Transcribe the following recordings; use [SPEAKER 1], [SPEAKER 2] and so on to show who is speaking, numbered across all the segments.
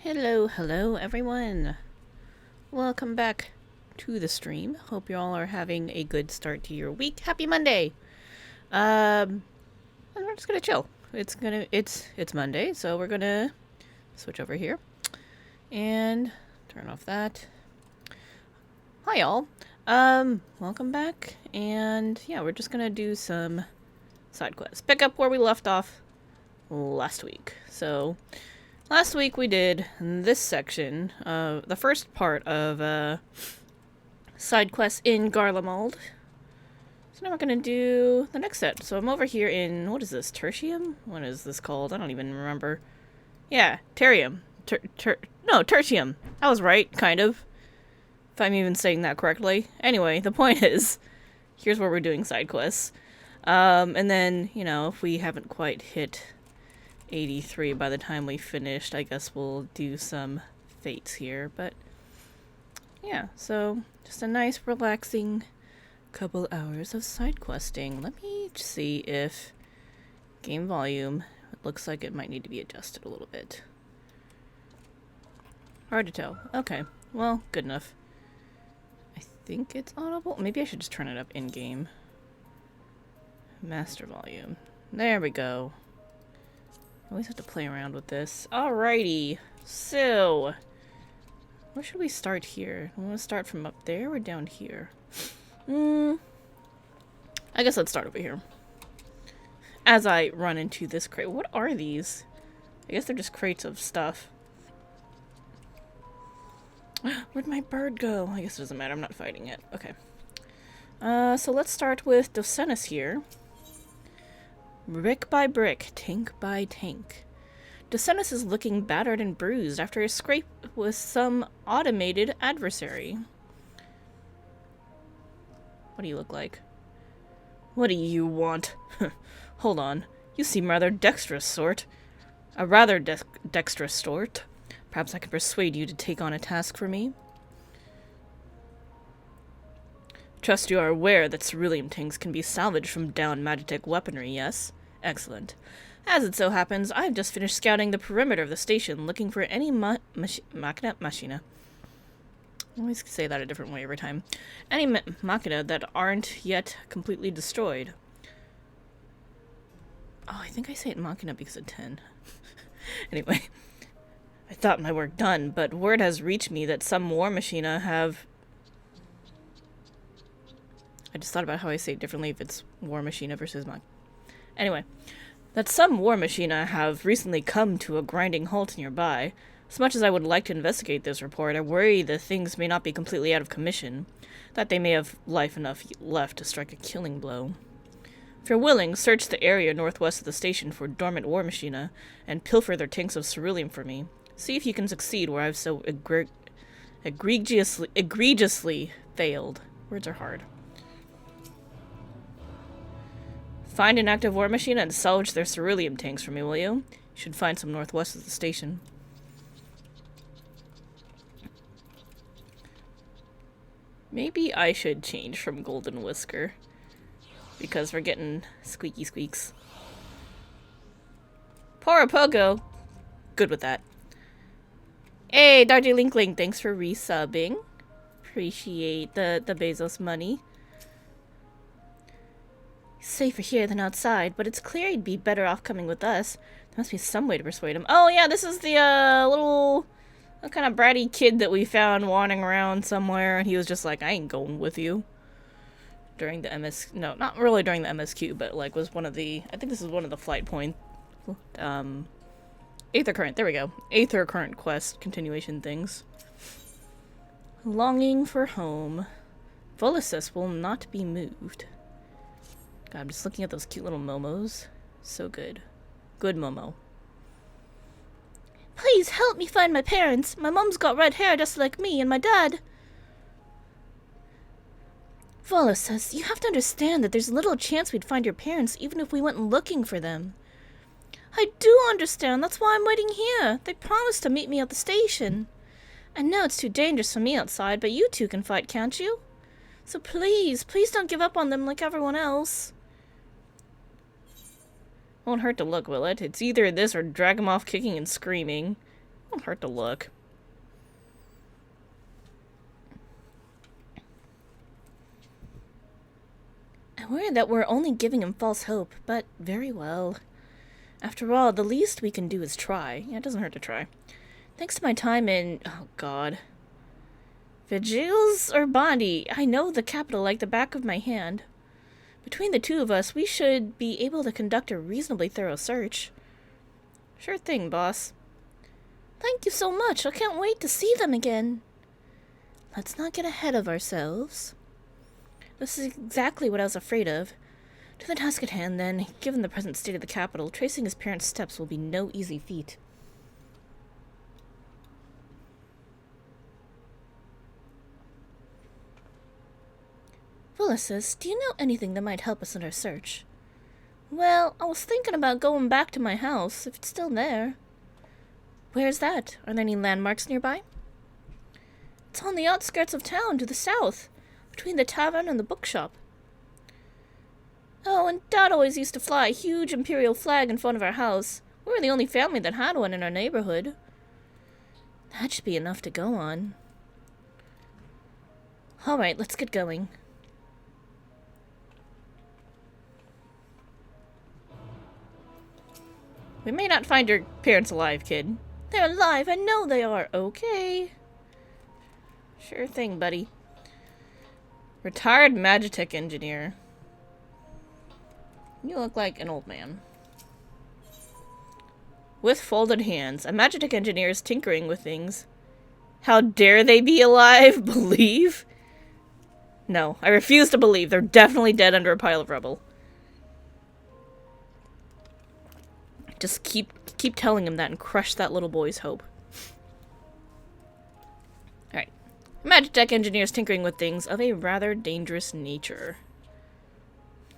[SPEAKER 1] Hello everyone. Welcome back to the stream. Hope you all are having a good start to your week. Happy Monday. And we're just gonna chill. It's Monday, so we're gonna switch over here and turn off that. Hi y'all. Welcome back, and yeah, we're just gonna do some side quests. Pick up where we left off last week. So last week we did this section, the first part of side quests in Garlemald. So now we're gonna do the next set. So I'm over here in, what is this, Tertium? What is this called? I don't even remember. Yeah, Tertium. No, Tertium. I was right, kind of. If I'm even saying that correctly. Anyway, the point is, here's where we're doing side quests. And then, you know, if we haven't quite hit 83 by the time we finished, I guess we'll do some fates here. But yeah, so just a nice relaxing couple hours of side questing. Let me see if game volume, it looks like it might need to be adjusted a little bit. Hard to tell. Okay, well, good enough. I think it's audible. Maybe I should just turn it up in game. Master volume. There we go. I always have to play around with this. Alrighty, so where should we start here? I want to start from up there or down here? I guess let's start over here. As I run into this crate. What are these? I guess they're just crates of stuff. Where'd my bird go? I guess it doesn't matter. I'm not fighting it. Okay. So let's start with Docenis here. Brick by brick, tank by tank. Docenis is looking battered and bruised after a scrape with some automated adversary. What do you look like? What do you want? Hold on. You seem rather dexterous sort. A rather dexterous sort. Perhaps I can persuade you to take on a task for me. Trust you are aware that cerulean tanks can be salvaged from downed Magitech weaponry, yes? Excellent. As it so happens, I've just finished scouting the perimeter of the station, looking for any machina. I always say that a different way every time. Any machina that aren't yet completely destroyed. Oh, I think I say it machina because of 10. Anyway, I thought my work done, but word has reached me that some war machina have... I just thought about how I say it differently if it's war machina versus machina. Anyway, that some war machina have recently come to a grinding halt nearby. As much as I would like to investigate this report, I worry the things may not be completely out of commission, that they may have life enough left to strike a killing blow. If you're willing, search the area northwest of the station for dormant war machina, and pilfer their tanks of ceruleum for me. See if you can succeed where I've so egregiously failed. Words are hard. Find an active war machine and salvage their ceruleum tanks for me, will you? You should find some northwest of the station. Maybe I should change from Golden Whisker, because we're getting squeaky squeaks. Poor Pogo! Good with that. Hey, Dr. Linkling, thanks for resubbing. Appreciate the Bezos money. Safer here than outside, but it's clear he'd be better off coming with us. There must be some way to persuade him. Oh yeah, this is the little kind of bratty kid that we found wandering around somewhere, and he was just like, I ain't going with you. During the no, not really during the MSQ, but like was one of the, I think this is one of the flight point, Aether Current, there we go. Aether Current quest continuation things. Longing for home. Volisus will not be moved. God, I'm just looking at those cute little momos. So good. Good momo. Please help me find my parents. My mom's got red hair just like me and my dad. Volisus, you have to understand that there's little chance we'd find your parents even if we went looking for them. I do understand. That's why I'm waiting here. They promised to meet me at the station. I know it's too dangerous for me outside, but you two can fight, can't you? So please, please don't give up on them like everyone else. Won't hurt to look, will it? It's either this or drag him off kicking and screaming. Won't hurt to look. I worry that we're only giving him false hope, but very well. After all, the least we can do is try. Yeah, it doesn't hurt to try. Thanks to my time in... oh, God. Vigils or Bondi? I know the capital like the back of my hand. Between the two of us, we should be able to conduct a reasonably thorough search. Sure thing, boss. Thank you so much. I can't wait to see them again. Let's not get ahead of ourselves. This is exactly what I was afraid of. To the task at hand, then. Given the present state of the capital, tracing his parents' steps will be no easy feat. Ulysses, do you know anything that might help us in our search? Well, I was thinking about going back to my house, if it's still there. Where's that? Are there any landmarks nearby? It's on the outskirts of town, to the south, between the tavern and the bookshop. Oh, and Dad always used to fly a huge imperial flag in front of our house. We were the only family that had one in our neighborhood. That should be enough to go on. Alright, let's get going. We may not find your parents alive, kid. They're alive, I know they are. Okay. Sure thing, buddy. Retired Magitech engineer. You look like an old man. With folded hands. A Magitech engineer is tinkering with things. How dare they be alive? Believe? No, I refuse to believe. They're definitely dead under a pile of rubble. Just keep telling him that and crush that little boy's hope. Alright. Magitech engineers tinkering with things of a rather dangerous nature.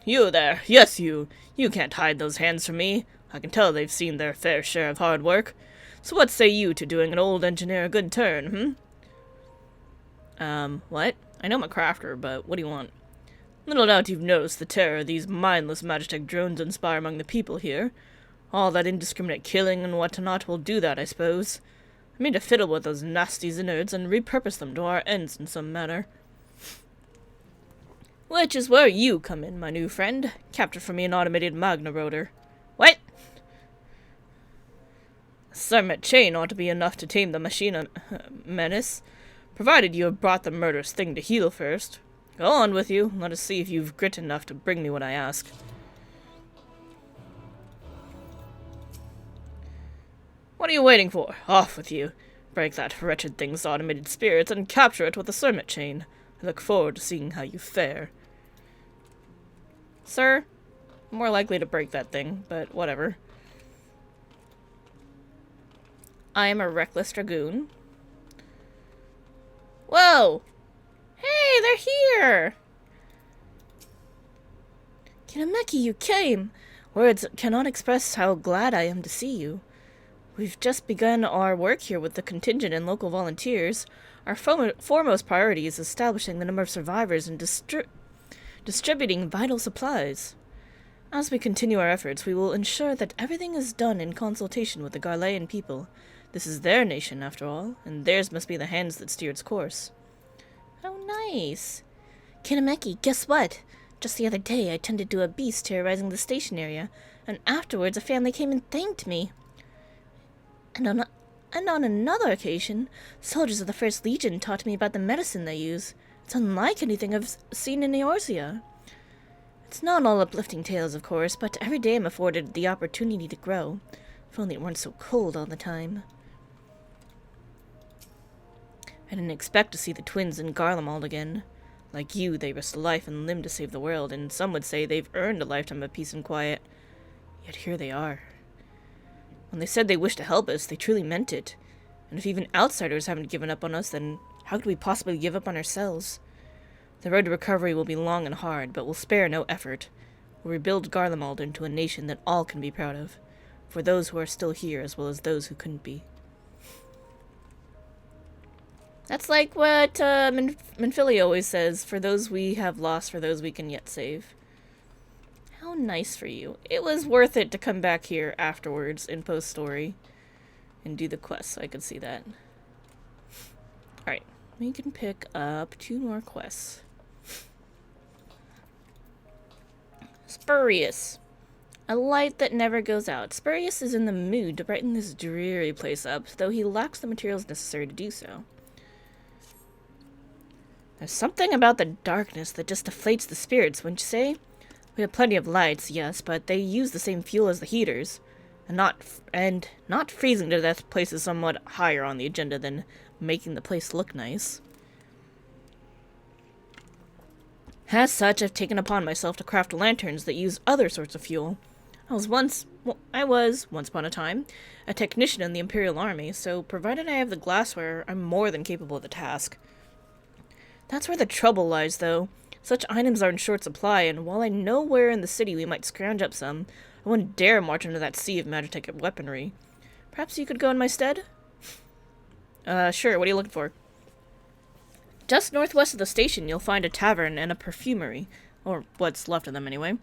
[SPEAKER 1] You there! Yes, you! You can't hide those hands from me. I can tell they've seen their fair share of hard work. So what say you to doing an old engineer a good turn, what? I know I'm a crafter, but what do you want? Little doubt you've noticed the terror these mindless Magitech drones inspire among the people here. All that indiscriminate killing and whatnot will do that, I suppose. I mean to fiddle with those nasty innards and repurpose them to our ends in some manner. Which is where you come in, my new friend. Capture for me an automated magna rotor. What? A Sermet chain ought to be enough to tame the machine menace, provided you have brought the murderous thing to heel first. Go on with you. Let us see if you've grit enough to bring me what I ask. What are you waiting for? Off with you. Break that wretched thing's automated spirits and capture it with the Sermet chain. I look forward to seeing how you fare. Sir, I'm more likely to break that thing, but whatever. I am a reckless dragoon. Whoa! Hey, they're here! Kinameki, you came! Words cannot express how glad I am to see you. We've just begun our work here with the contingent and local volunteers. Our foremost priority is establishing the number of survivors and distributing vital supplies. As we continue our efforts, we will ensure that everything is done in consultation with the Garlean people. This is their nation, after all, and theirs must be the hands that steer its course. How nice. Kinameki, guess what? Just the other day, I tended to a beast terrorizing the station area, and afterwards a family came and thanked me. And on another occasion, soldiers of the First Legion taught me about the medicine they use. It's unlike anything I've seen in Eorzea. It's not all uplifting tales, of course, but every day I'm afforded the opportunity to grow. If only it weren't so cold all the time. I didn't expect to see the twins in Garlemald again. Like you, they risked life and limb to save the world, and some would say they've earned a lifetime of peace and quiet. Yet here they are. When they said they wished to help us, they truly meant it. And if even outsiders haven't given up on us, then how could we possibly give up on ourselves? The road to recovery will be long and hard, but we'll spare no effort. We'll rebuild Garlemald into a nation that all can be proud of, for those who are still here as well as those who couldn't be. That's like what Minfili always says, for those we have lost, for those we can yet save. How nice for you. It was worth it to come back here afterwards in post-story. and do the quest so I can see that. Alright, we can pick up 2 more quests. Spurious. A light that never goes out. Spurious is in the mood to brighten this dreary place up, though he lacks the materials necessary to do so. There's something about the darkness that just deflates the spirits, wouldn't you say? We have plenty of lights, yes, but they use the same fuel as the heaters. And not freezing to death places somewhat higher on the agenda than making the place look nice. As such, I've taken upon myself to craft lanterns that use other sorts of fuel. I was, once upon a time, a technician in the Imperial Army, so provided I have the glassware, I'm more than capable of the task. That's where the trouble lies, though. Such items are in short supply, and while I know where in the city we might scrounge up some, I wouldn't dare march into that sea of Magitech weaponry. Perhaps you could go in my stead? Sure, what are you looking for? Just northwest of the station, you'll find a tavern and a perfumery. Or what's left of them, anyway.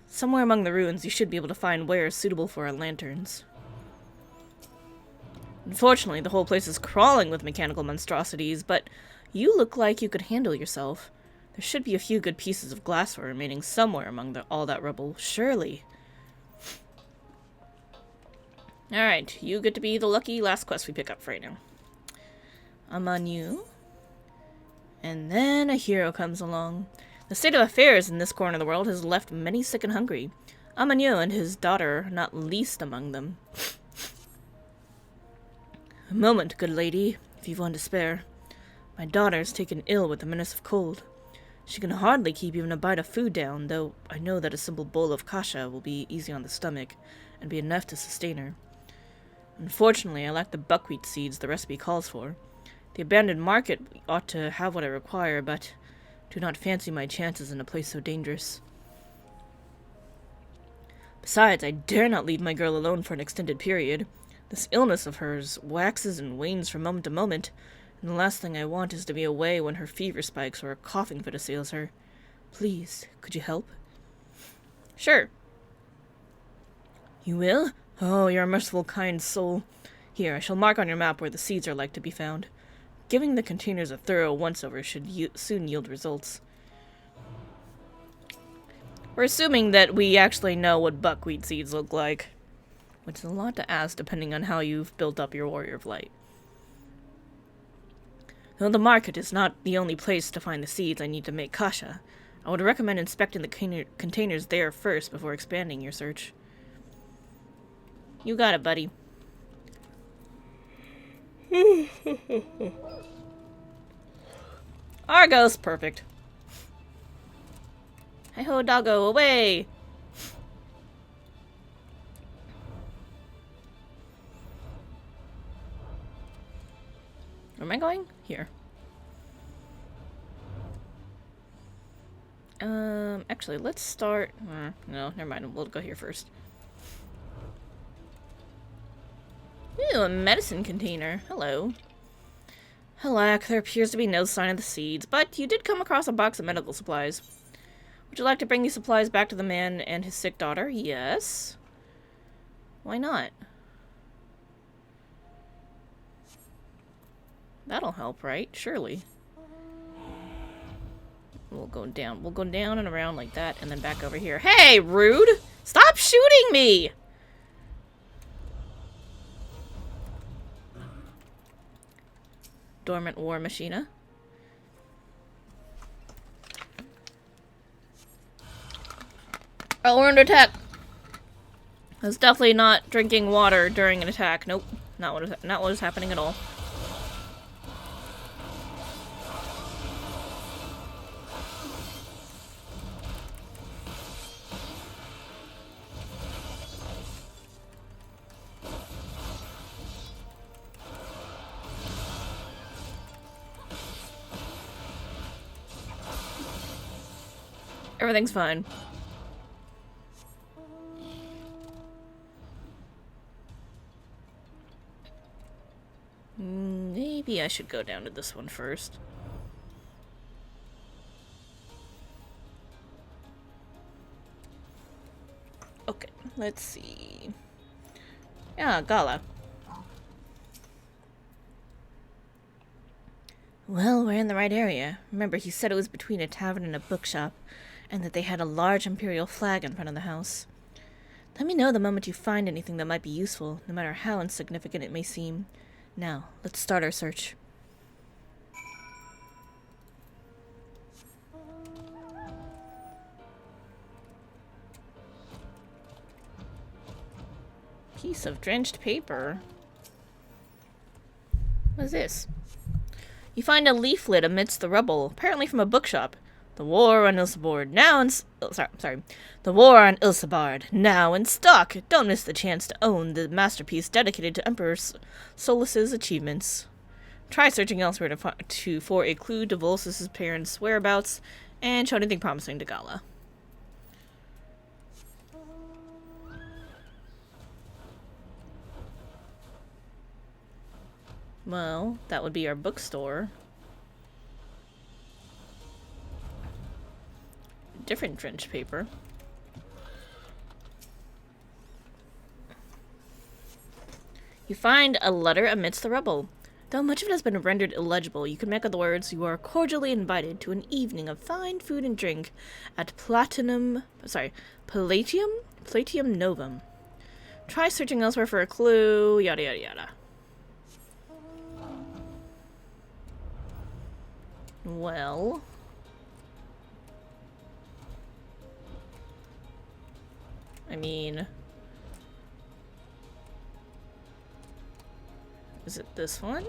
[SPEAKER 1] Somewhere among the ruins, you should be able to find wares suitable for our lanterns. Unfortunately, the whole place is crawling with mechanical monstrosities, but you look like you could handle yourself. There should be a few good pieces of glassware remaining somewhere among all that rubble, surely. Alright, you get to be the lucky last quest we pick up for right now. I'm on you. And then a hero comes along. The state of affairs in this corner of the world has left many sick and hungry. Amanyo and his daughter not least among them. A moment, good lady, if you've one to spare. My daughter's taken ill with the menace of cold. She can hardly keep even a bite of food down, though I know that a simple bowl of kasha will be easy on the stomach and be enough to sustain her. Unfortunately, I lack the buckwheat seeds the recipe calls for. The abandoned market ought to have what I require, but do not fancy my chances in a place so dangerous. Besides, I dare not leave my girl alone for an extended period. This illness of hers waxes and wanes from moment to moment, and the last thing I want is to be away when her fever spikes or a coughing fit assails her. Please, could you help? Sure. You will? Oh, you're a merciful, kind soul. Here, I shall mark on your map where the seeds are like to be found. Giving the containers a thorough once-over should soon yield results. We're assuming that we actually know what buckwheat seeds look like, which is a lot to ask depending on how you've built up your Warrior of Light. Though the market is not the only place to find the seeds I need to make kasha, I would recommend inspecting the containers there first before expanding your search. You got it, buddy. Argos, perfect. Hi ho, doggo, away! Where am I going? Here. Actually, let's start... no, never mind. We'll go here first. Ooh, a medicine container. Hello. Alack, there appears to be no sign of the seeds, but you did come across a box of medical supplies. Would you like to bring these supplies back to the man and his sick daughter? Yes. Why not? That'll help, right? Surely. We'll go down. We'll go down and around like that, and then back over here. Hey, rude! Stop shooting me! Dormant War Machina. Oh, we're under attack! I was definitely not drinking water during an attack. Nope. Not what is happening at all. Everything's fine. Maybe I should go down to this one first. Okay, let's see. Yeah, Gala. Well, we're in the right area. Remember, he said it was between a tavern and a bookshop, and that they had a large imperial flag in front of the house. Let me know the moment you find anything that might be useful, no matter how insignificant it may seem. Now, let's start our search. Piece of drenched paper. What is this? You find a leaflet amidst the rubble, apparently from a bookshop. The War on Ilsabard, now in... The War on Ilsabard, now in stock. Don't miss the chance to own the masterpiece dedicated to Emperor Solus's achievements. Try searching elsewhere for a clue to Volus's parents' whereabouts, and show anything promising to Gala. Well, that would be our bookstore. Different drenched paper. You find a letter amidst the rubble. Though much of it has been rendered illegible, you can make out the words, "You are cordially invited to an evening of fine food and drink at Palladium Novum. Try searching elsewhere for a clue, yada yada yada." Well... I mean... Is it this one?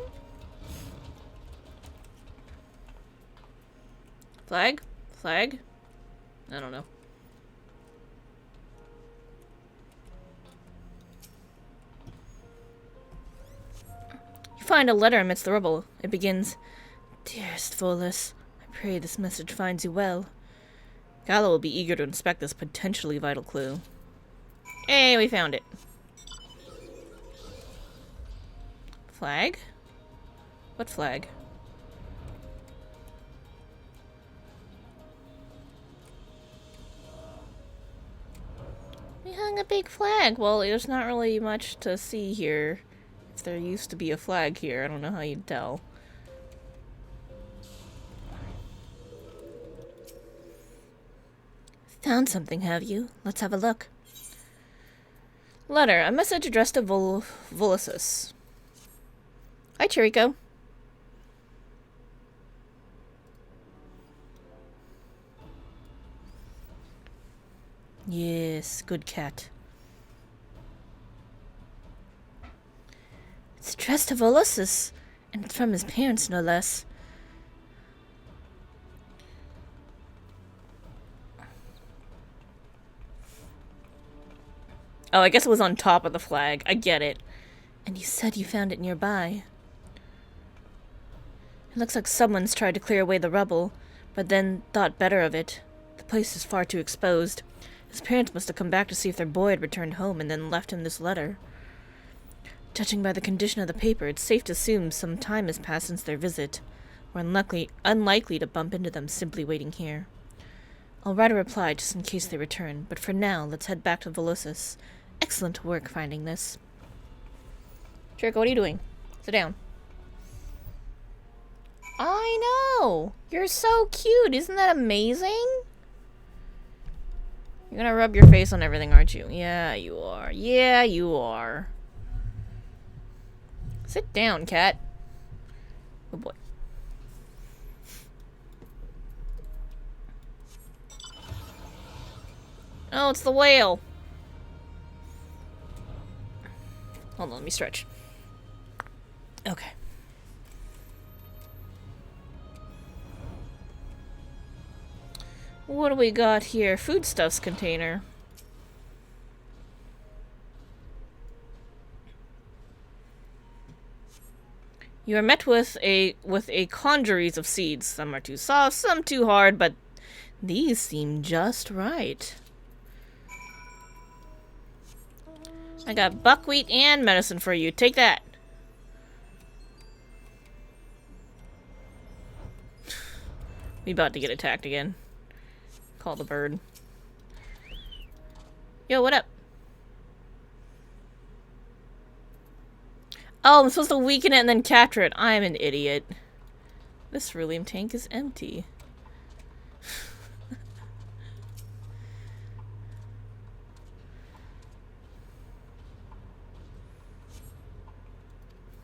[SPEAKER 1] Flag? Flag? I don't know. You find a letter amidst the rubble. It begins, "Dearest Volus, I pray this message finds you well." Gala will be eager to inspect this potentially vital clue. Hey, we found it. Flag? What flag? We hung a big flag. Well, there's not really much to see here. If there used to be a flag here, I don't know how you'd tell. Found something, have you? Let's have a look. Letter. A message addressed to Volusus. Hi, Chirico. Yes, good cat. It's addressed to Volusus, and it's from his parents, no less. Oh, I guess it was on top of the flag. I get it. And you said you found it nearby. It looks like someone's tried to clear away the rubble, but then thought better of it. The place is far too exposed. His parents must have come back to see if their boy had returned home and then left him this letter. Judging by the condition of the paper, it's safe to assume some time has passed since their visit. We're unlikely to bump into them simply waiting here. I'll write a reply just in case they return, but for now, let's head back to Volusus. Excellent work finding this. Jericho, what are you doing? Sit down. I know! You're so cute! Isn't that amazing? You're gonna rub your face on everything, aren't you? Yeah, you are. Yeah, you are. Sit down, cat. Oh boy. Oh, it's the whale. Hold on, let me stretch. Okay. What do we got here? Foodstuffs container. You are met with a congeries of seeds. Some are too soft, some too hard, but these seem just right. I got buckwheat and medicine for you. Take that. We about to get attacked again. Call the bird. Yo, what up? Oh, I'm supposed to weaken it and then capture it. I'm an idiot. This cerulean tank is empty.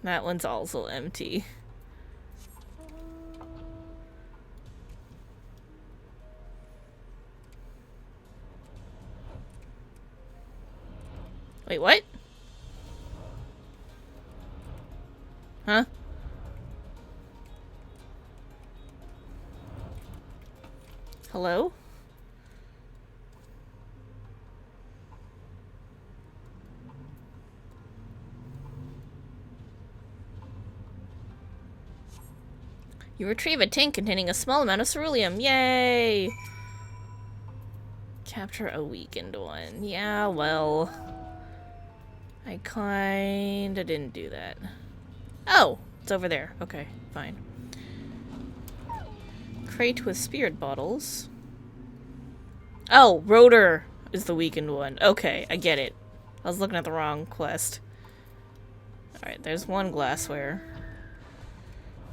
[SPEAKER 1] That one's also empty. Wait, what? Huh? Hello? You retrieve a tank containing a small amount of ceruleum. Yay! Capture a weakened one. Yeah, well... I kinda didn't do that. Oh! It's over there. Okay, fine. Crate with spirit bottles. Oh! Rotor is the weakened one. Okay, I get it. I was looking at the wrong quest. Alright, there's one glassware.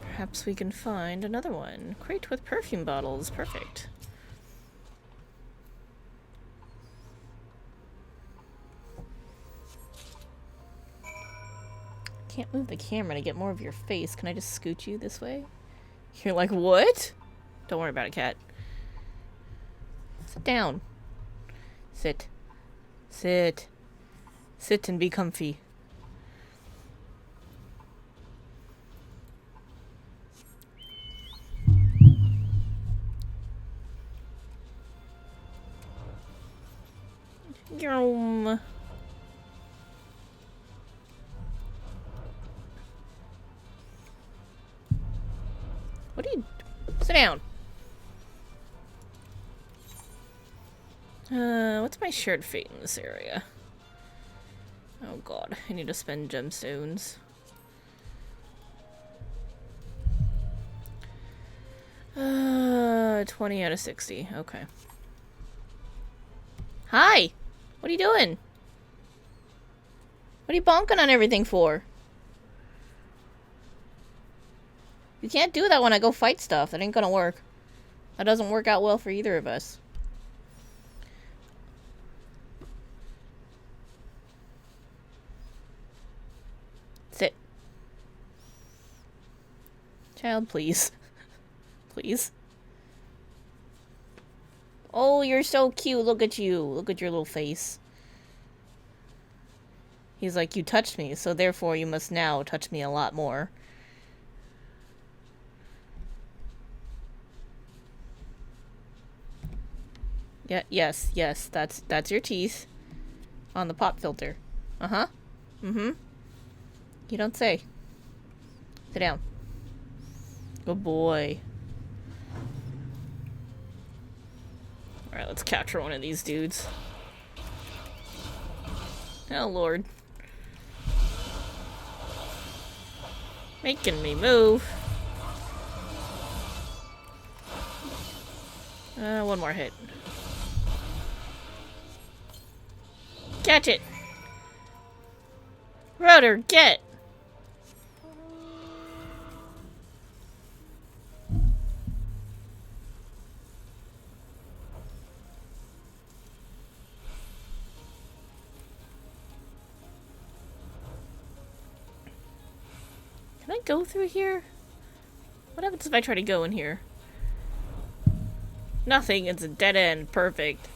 [SPEAKER 1] Perhaps we can find another one. Crate with perfume bottles. Perfect. Can't move the camera to get more of your face. Can I just scoot you this way? You're like, what? Don't worry about it, cat. Sit down. Sit. Sit. Sit and be comfy. Yum. What are you... Sit down. What's my shared fate in this area? Oh god, I need to spend gemstones. 20 out of 60. Okay. Hi! What are you doing? What are you bonking on everything for? You can't do that when I go fight stuff. That ain't gonna work. That doesn't work out well for either of us. Sit. Child, please. Please. Oh, you're so cute. Look at you. Look at your little face. He's like, you touched me, so therefore you must now touch me a lot more. Yeah, yes, that's your teeth. On the pop filter. Uh-huh. Mm-hmm. You don't say. Sit down. Good boy. Alright, let's capture one of these dudes. Oh, Lord. Making me move. One more hit. Catch it! Rotor, get! Can I go through here? What happens if I try to go in here? Nothing, it's a dead end. Perfect.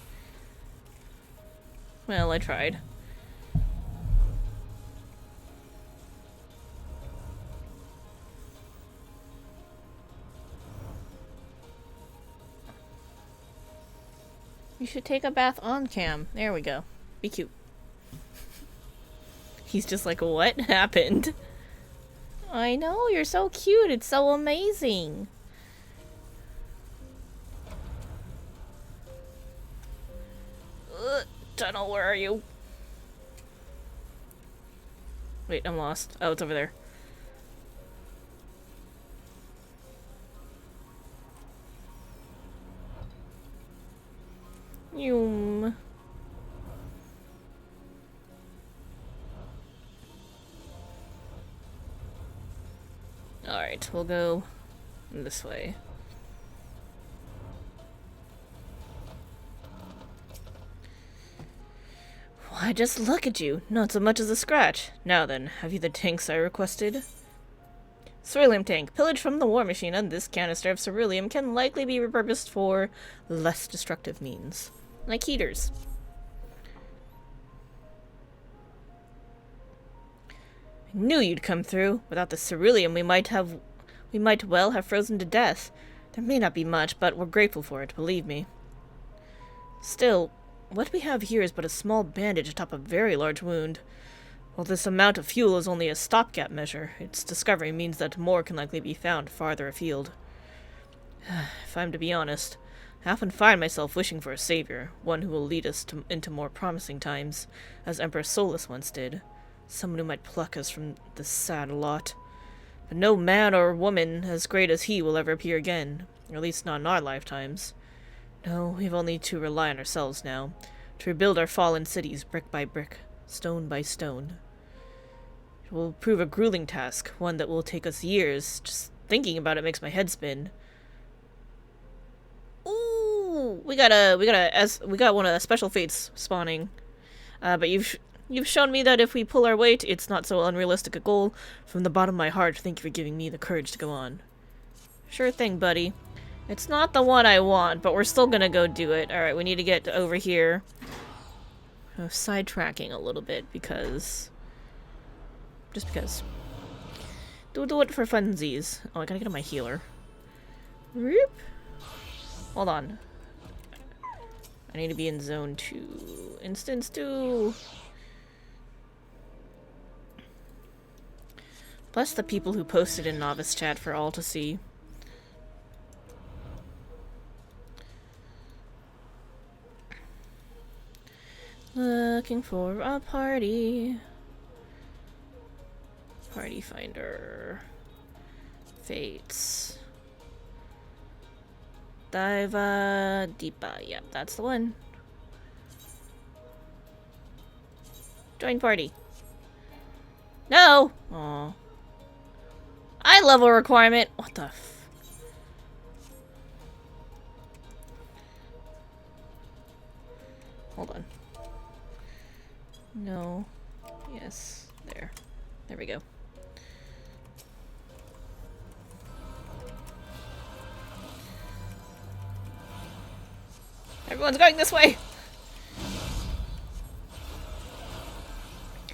[SPEAKER 1] Well, I tried. You should take a bath on cam. There we go. Be cute. He's just like, what happened? I know, you're so cute. It's so amazing. Tunnel, where are you? Wait, I'm lost. Oh, it's over there. Yum. Alright, we'll go This way. Why, just look at you. Not so much as a scratch. Now then, have you the tanks I requested? Ceruleum tank. Pillaged from the war machine, and this canister of ceruleum can likely be repurposed for less destructive means. Like heaters. I knew you'd come through. Without the ceruleum, we might well have frozen to death. There may not be much, but we're grateful for it, believe me. Still, what we have here is but a small bandage atop a very large wound. While this amount of fuel is only a stopgap measure, its discovery means that more can likely be found farther afield. If I'm to be honest, I often find myself wishing for a savior, one who will lead us into more promising times, as Emperor Solus once did. Someone who might pluck us from this sad lot. But no man or woman as great as he will ever appear again, or at least not in our lifetimes. No, we've only to rely on ourselves now, to rebuild our fallen cities brick by brick, stone by stone. It will prove a grueling task, one that will take us years. Just thinking about it makes my head spin. Ooh, we got one of the special fates spawning. But you've shown me that if we pull our weight, it's not so unrealistic a goal. From the bottom of my heart, thank you for giving me the courage to go on. Sure thing, buddy. It's not the one I want, but we're still gonna go do it. Alright, we need to get over here. Sidetracking a little bit, because... Just because. Do it for funsies. Oh, I gotta get on my healer. Whoop. Hold on. I need to be in zone 2. Instance 2! Bless the people who posted in novice chat for all to see. Looking for a party. Party finder. Fates. Diva Deepa. Yep, that's the one. Join party. No! Aw. Eye level requirement! What the f... Hold on. No. Yes. There. There we go. Everyone's going this way!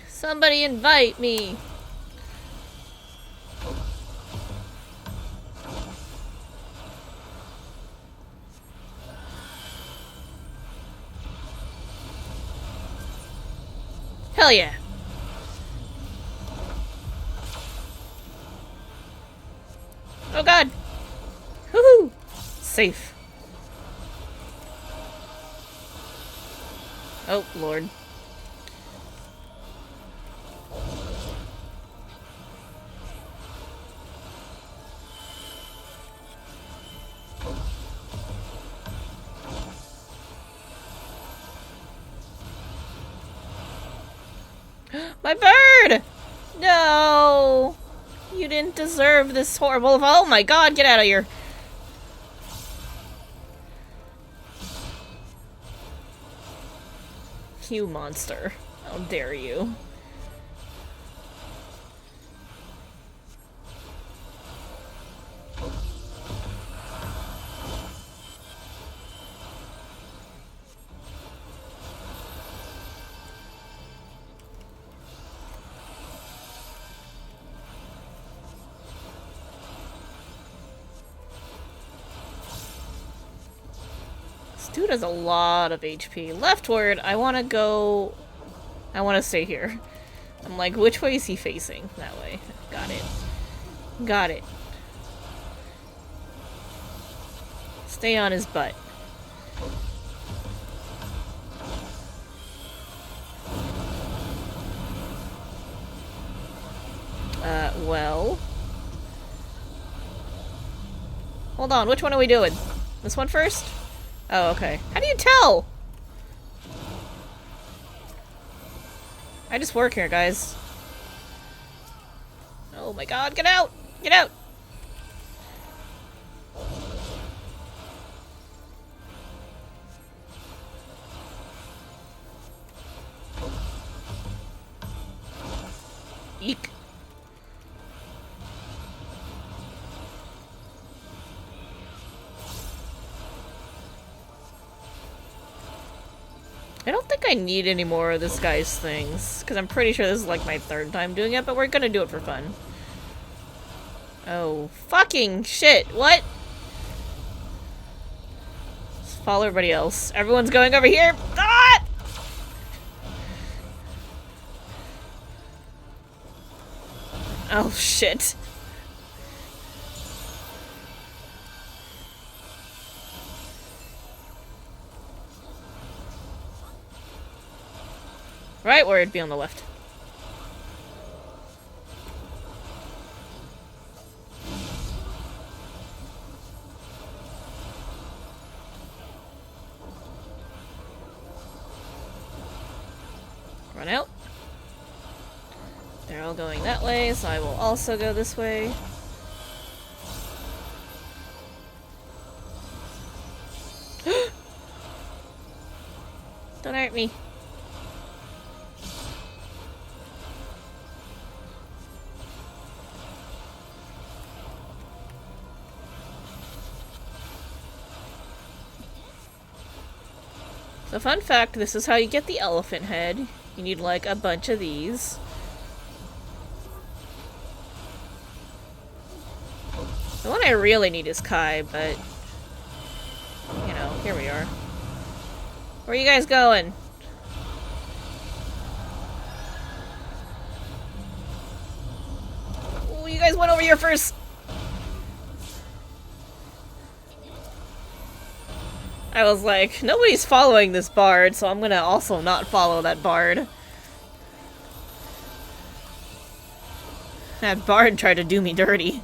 [SPEAKER 1] Somebody invite me! Hell yeah! Oh god! Woohoo! Safe. Oh, Lord. My bird! No! You didn't deserve this horrible... Oh my god, get out of here! You monster. How dare you. Dude has a lot of HP. Leftward, I want to go... I want to stay here. I'm like, which way is he facing? That way. Got it. Got it. Stay on his butt. Well... Hold on, which one are we doing? This one first? Oh, okay. How do you tell? I just work here, guys. Oh my god, get out! Get out! I don't think I need any more of this guy's things, because I'm pretty sure this is like my 3rd time doing it, but we're gonna do it for fun. Oh, fucking shit, what? Just follow everybody else. Everyone's going over here! Ah! Oh, shit. Right where it'd be on the left. Run out. They're all going that way, so I will also go this way. Don't hurt me. So fun fact, this is how you get the elephant head. You need like a bunch of these. The one I really need is Kai, but you know, here we are. Where are you guys going? Oh, you guys went over here first! I was like, nobody's following this bard, so I'm gonna also not follow that bard. That bard tried to do me dirty.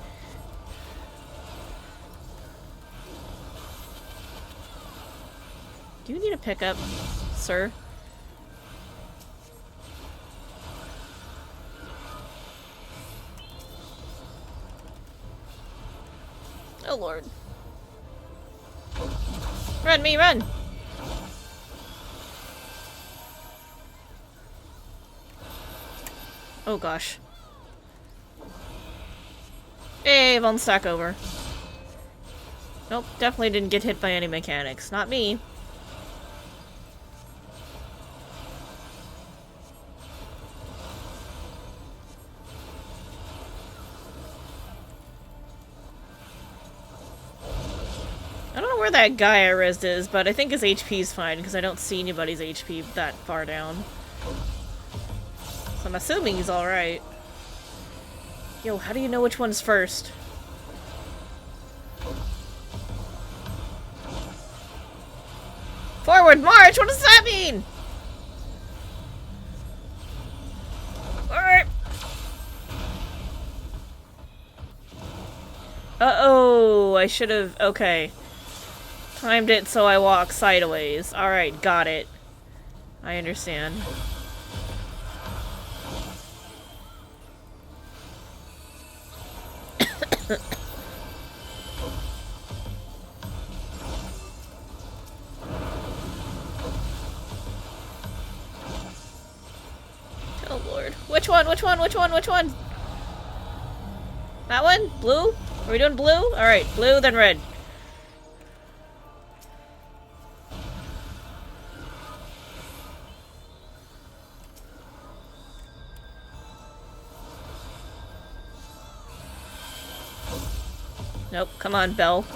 [SPEAKER 1] Do you need a pickup, sir? Oh lord. Run, me, run! Oh gosh. Hey, one stack over. Nope, definitely didn't get hit by any mechanics. Not me. I don't know where that guy I rezzed is, but I think his HP is fine because I don't see anybody's HP that far down. So I'm assuming he's alright. Yo, how do you know which one's first? Forward march? What does that mean? Alright. Uh-oh, I should have... Okay. Timed it so I walk sideways. Alright, got it. I understand. Oh lord. Which one? Which one? Which one? Which one? That one? Blue? Are we doing blue? Alright, blue then red. Nope, come on, Belle.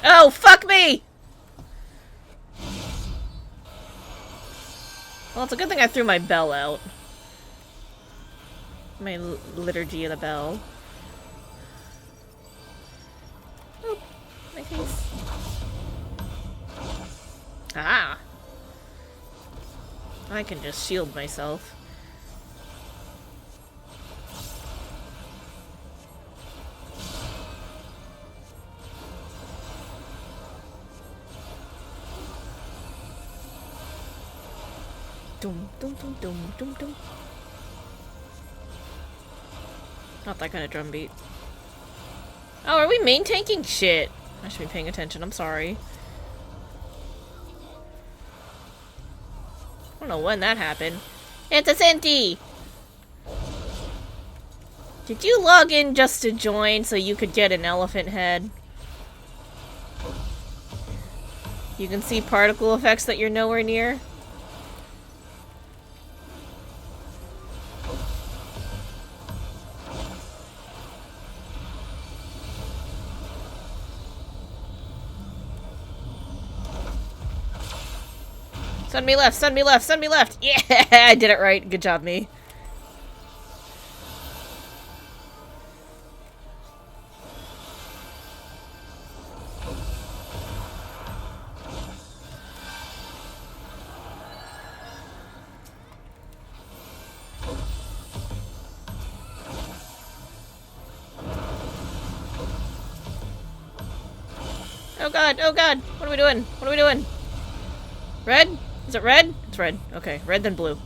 [SPEAKER 1] Oh, fuck me! Well, it's a good thing I threw my bell out. My liturgy of the bell. Oh, my face. Ah! I can just shield myself. Dum dum dum dum dum dum. Not that kind of drum beat. Oh, are we main tanking? Shit. I should be paying attention. I'm sorry. I don't know when that happened. It's a Senti! Did you log in just to join so you could get an elephant head? You can see particle effects that you're nowhere near. Send me left, send me left, send me left! Yeah, I did it right. Good job, me. Oh god, oh god! What are we doing? What are we doing? Red? Is it red? It's red. Okay, red then blue.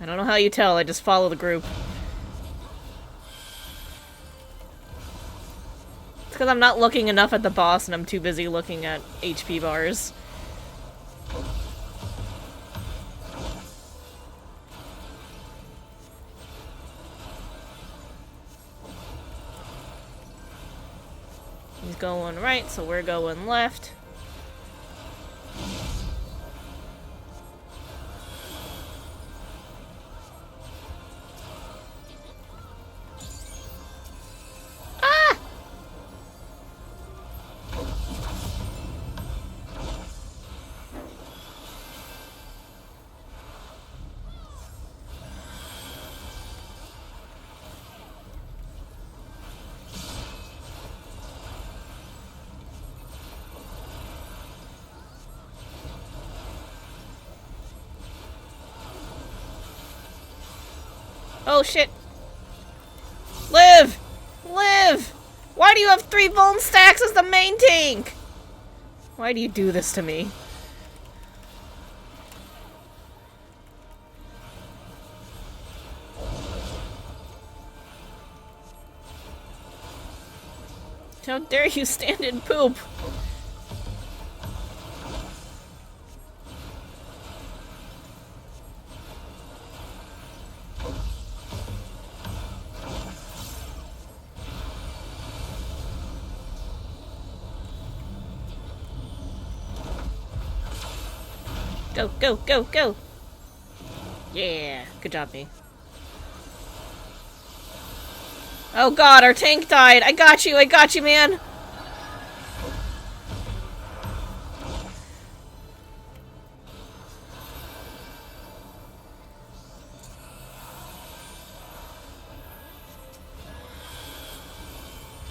[SPEAKER 1] I don't know how you tell, I just follow the group. It's because I'm not looking enough at the boss and I'm too busy looking at HP bars. He's going right, so we're going left. Ah! Oh shit! Live! Live! Why do you have 3 bone stacks as the main tank? Why do you do this to me? How dare you stand in poop? Go, go, go, go! Yeah, good job, me. Oh god, our tank died! I got you, man!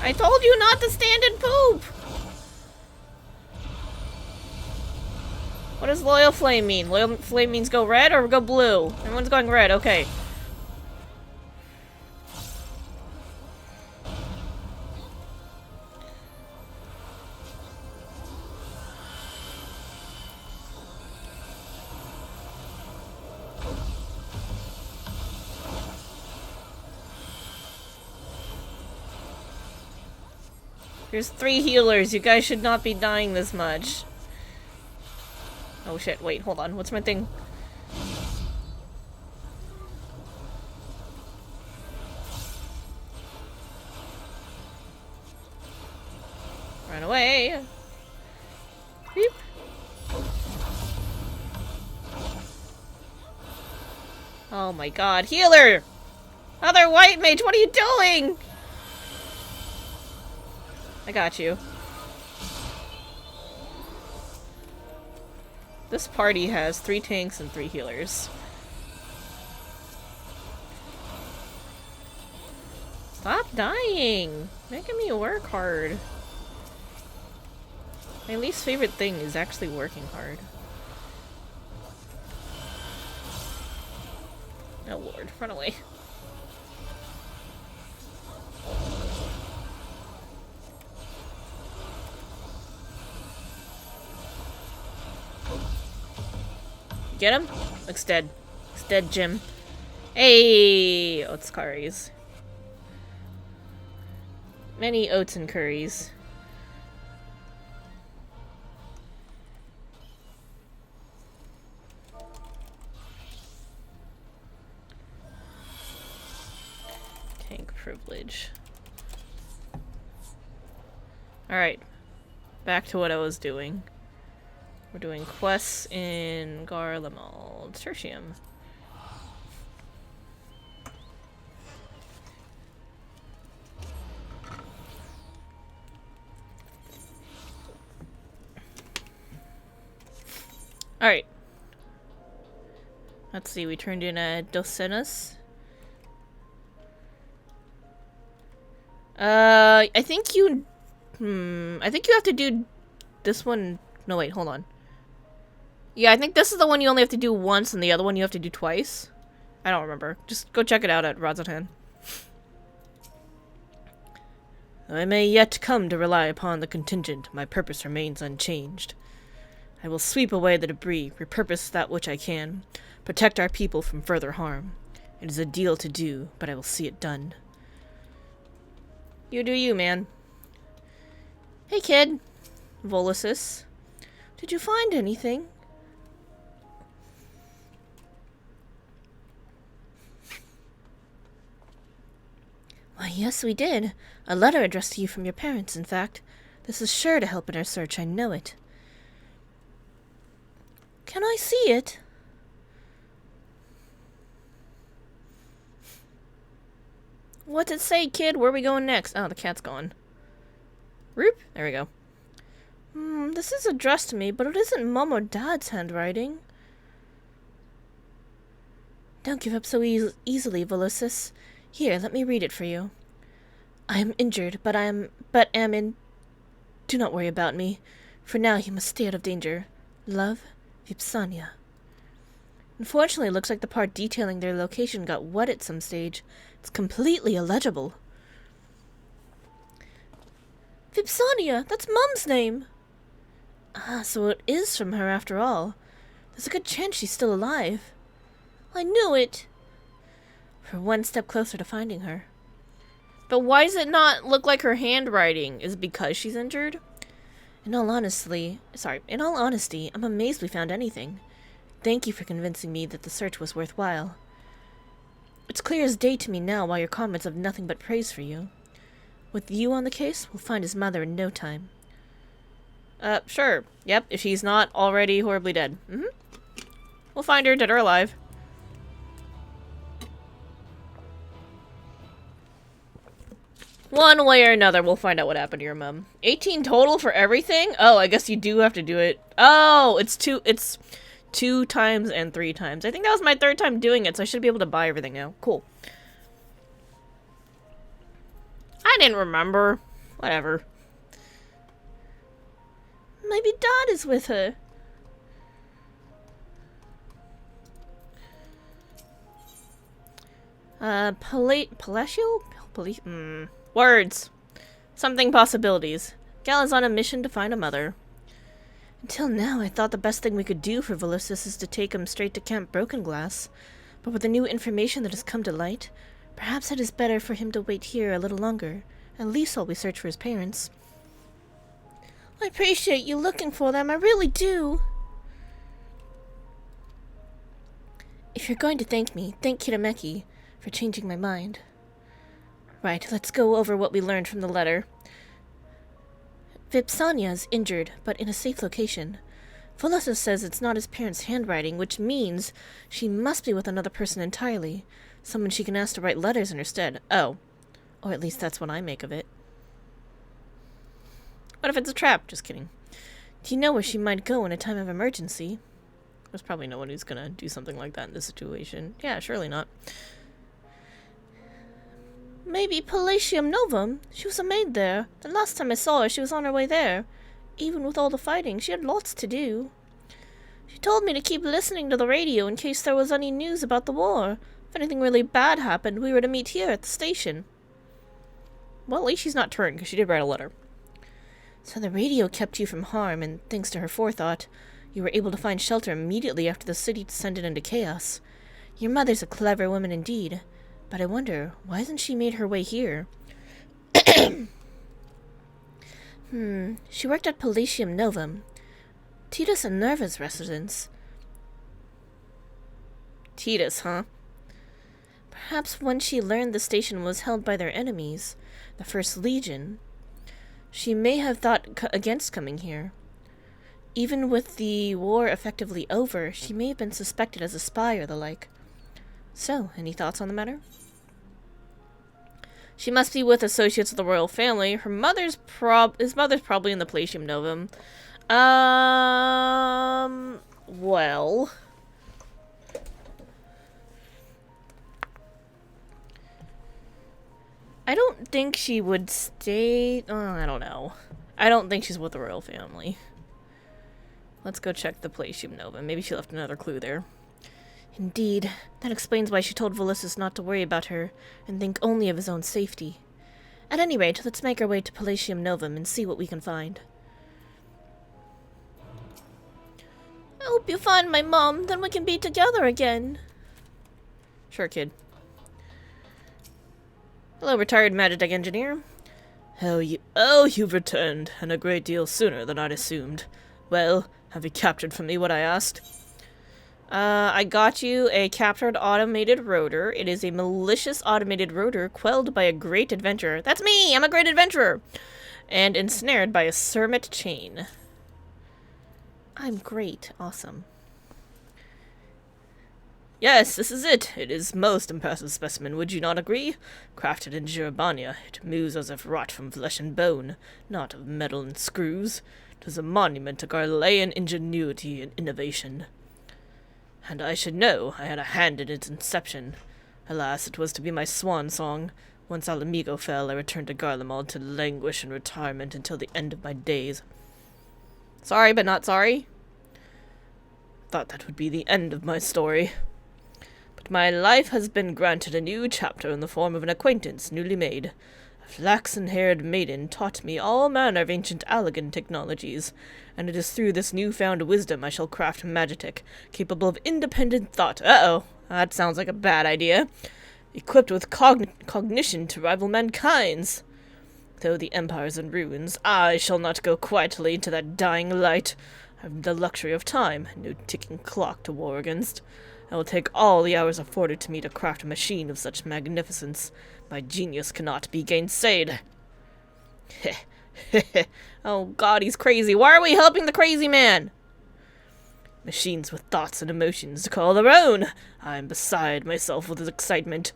[SPEAKER 1] I told you not to stand and poop! What does loyal flame mean? Loyal flame means go red or go blue? Everyone's going red, okay. There's 3 healers. You guys should not be dying this much. Oh shit, wait, hold on. What's my thing? Run away. Beep. Oh my god. Healer! Other white mage, what are you doing? I got you. This party has 3 tanks and 3 healers. Stop dying! Making me work hard. My least favorite thing is actually working hard. Oh lord, run away. Get him? Looks dead. Looks dead, Jim. Hey! Oats curries. Many oats and curries. privilege. Alright. Back to what I was doing. We're doing quests in Garlemald Tertium. Alright. Let's see, we turned in a Docenas. I think you have to do this one. No, wait, hold on. Yeah, I think this is the one you only have to do once, and the other one you have to do twice. I don't remember. Just go check it out at Rodzatan. Though I may yet come to rely upon the contingent, my purpose remains unchanged. I will sweep away the debris, repurpose that which I can, protect our people from further harm. It is a deal to do, but I will see it done. You do you, man. Hey, kid. Volisis. Did you find anything? Why, yes, we did. A letter addressed to you from your parents, in fact. This is sure to help in our search, I know it. Can I see it? What's it say, kid? Where are we going next? Oh, the cat's gone. Roop? There we go. This is addressed to me, but it isn't Mom or Dad's handwriting. Don't give up so easily, Volisis. Here, let me read it for you. I am injured, but am in... Do not worry about me. For now, you must stay out of danger. Love, Vipsania. Unfortunately, it looks like the part detailing their location got wet at some stage. It's completely illegible. Vipsania! That's Mum's name! Ah, so it is from her after all. There's a good chance she's still alive. I knew it! We're one step closer to finding her. But why does it not look like her handwriting? Is it because she's injured? In all honesty, I'm amazed we found anything. Thank you for convincing me that the search was worthwhile. It's clear as day to me now why your comments have nothing but praise for you. With you on the case, we'll find his mother in no time. Sure. Yep, if she's not already horribly dead. We'll find her, dead or alive. One way or another, we'll find out what happened to your mom. 18 total for everything? Oh, I guess you do have to do it. Oh, it's two times and 3 times. I think that was my 3rd time doing it, so I should be able to buy everything now. Cool. I didn't remember. Whatever. Maybe Dad is with her. Palatial? Words. Something possibilities. Gal is on a mission to find a mother. Until now, I thought the best thing we could do for Volisis is to take him straight to Camp Broken Glass. But with the new information that has come to light, perhaps it is better for him to wait here a little longer, at least while we search for his parents. I appreciate you looking for them, I really do. If you're going to thank me, thank Kitameki for changing my mind. Right, let's go over what we learned from the letter. Vipsania is injured, but in a safe location. Volisis says it's not his parents' handwriting, which means she must be with another person entirely. Someone she can ask to write letters in her stead. Oh. Or at least that's what I make of it. What if it's a trap? Just kidding. Do you know where she might go in a time of emergency? There's probably no one who's gonna do something like that in this situation. Yeah, surely not. Maybe Palatium Novum. She was a maid there. The last time I saw her, she was on her way there. Even with all the fighting, she had lots to do. She told me to keep listening to the radio in case there was any news about the war. If anything really bad happened, we were to meet here at the station. Well, at least she's not turned, because she did write a letter. So the radio kept you from harm, and thanks to her forethought, you were able to find shelter immediately after the city descended into chaos. Your mother's a clever woman indeed. But I wonder, why hasn't she made her way here? She worked at Palatium Novum. Titus and Nerva's residence. Titus, huh? Perhaps when she learned the station was held by their enemies, the First Legion, she may have thought against coming here. Even with the war effectively over, she may have been suspected as a spy or the like. So, any thoughts on the matter? She must be with associates of the royal family. His mother's probably in the Palatium Novum. Well, I don't think she would stay. I don't know. I don't think she's with the royal family. Let's go check the Palatium Novum. Maybe she left another clue there. Indeed, that explains why she told Volissus not to worry about her and think only of his own safety. At any rate, let's make our way to Palatium Novum and see what we can find. I hope you find my mom, then we can be together again. Sure, kid. Hello, retired Magitech engineer. You've returned, and a great deal sooner than I'd assumed. Well, have you captured for me what I asked? I got you a captured automated rotor. It is a malicious automated rotor quelled by a great adventurer. That's me! I'm a great adventurer! And ensnared by a Cermet chain. I'm great. Awesome. Yes, this is it. It is most impressive specimen, would you not agree? Crafted in Jirabania, it moves as if wrought from flesh and bone, not of metal and screws. It is a monument to Garlean ingenuity and innovation. And I should know, I had a hand in its inception. Alas, it was to be my swan song. Once Alamigo fell, I returned to Garlemald to languish in retirement until the end of my days. Sorry, but not sorry. Thought that would be the end of my story. But my life has been granted a new chapter in the form of an acquaintance newly made. A flaxen-haired maiden taught me all manner of ancient Allagan technologies, and it is through this newfound wisdom I shall craft Magitech, capable of independent thought. Uh-oh, that sounds like a bad idea. Equipped with cognition to rival mankind's. Though the Empire is in ruins, I shall not go quietly into that dying light. I have the luxury of time, no ticking clock to war against. I will take all the hours afforded to me to craft a machine of such magnificence. My genius cannot be gainsaid. Oh god, he's crazy. Why are we helping the crazy man? Machines with thoughts and emotions to call their own. I am beside myself with excitement.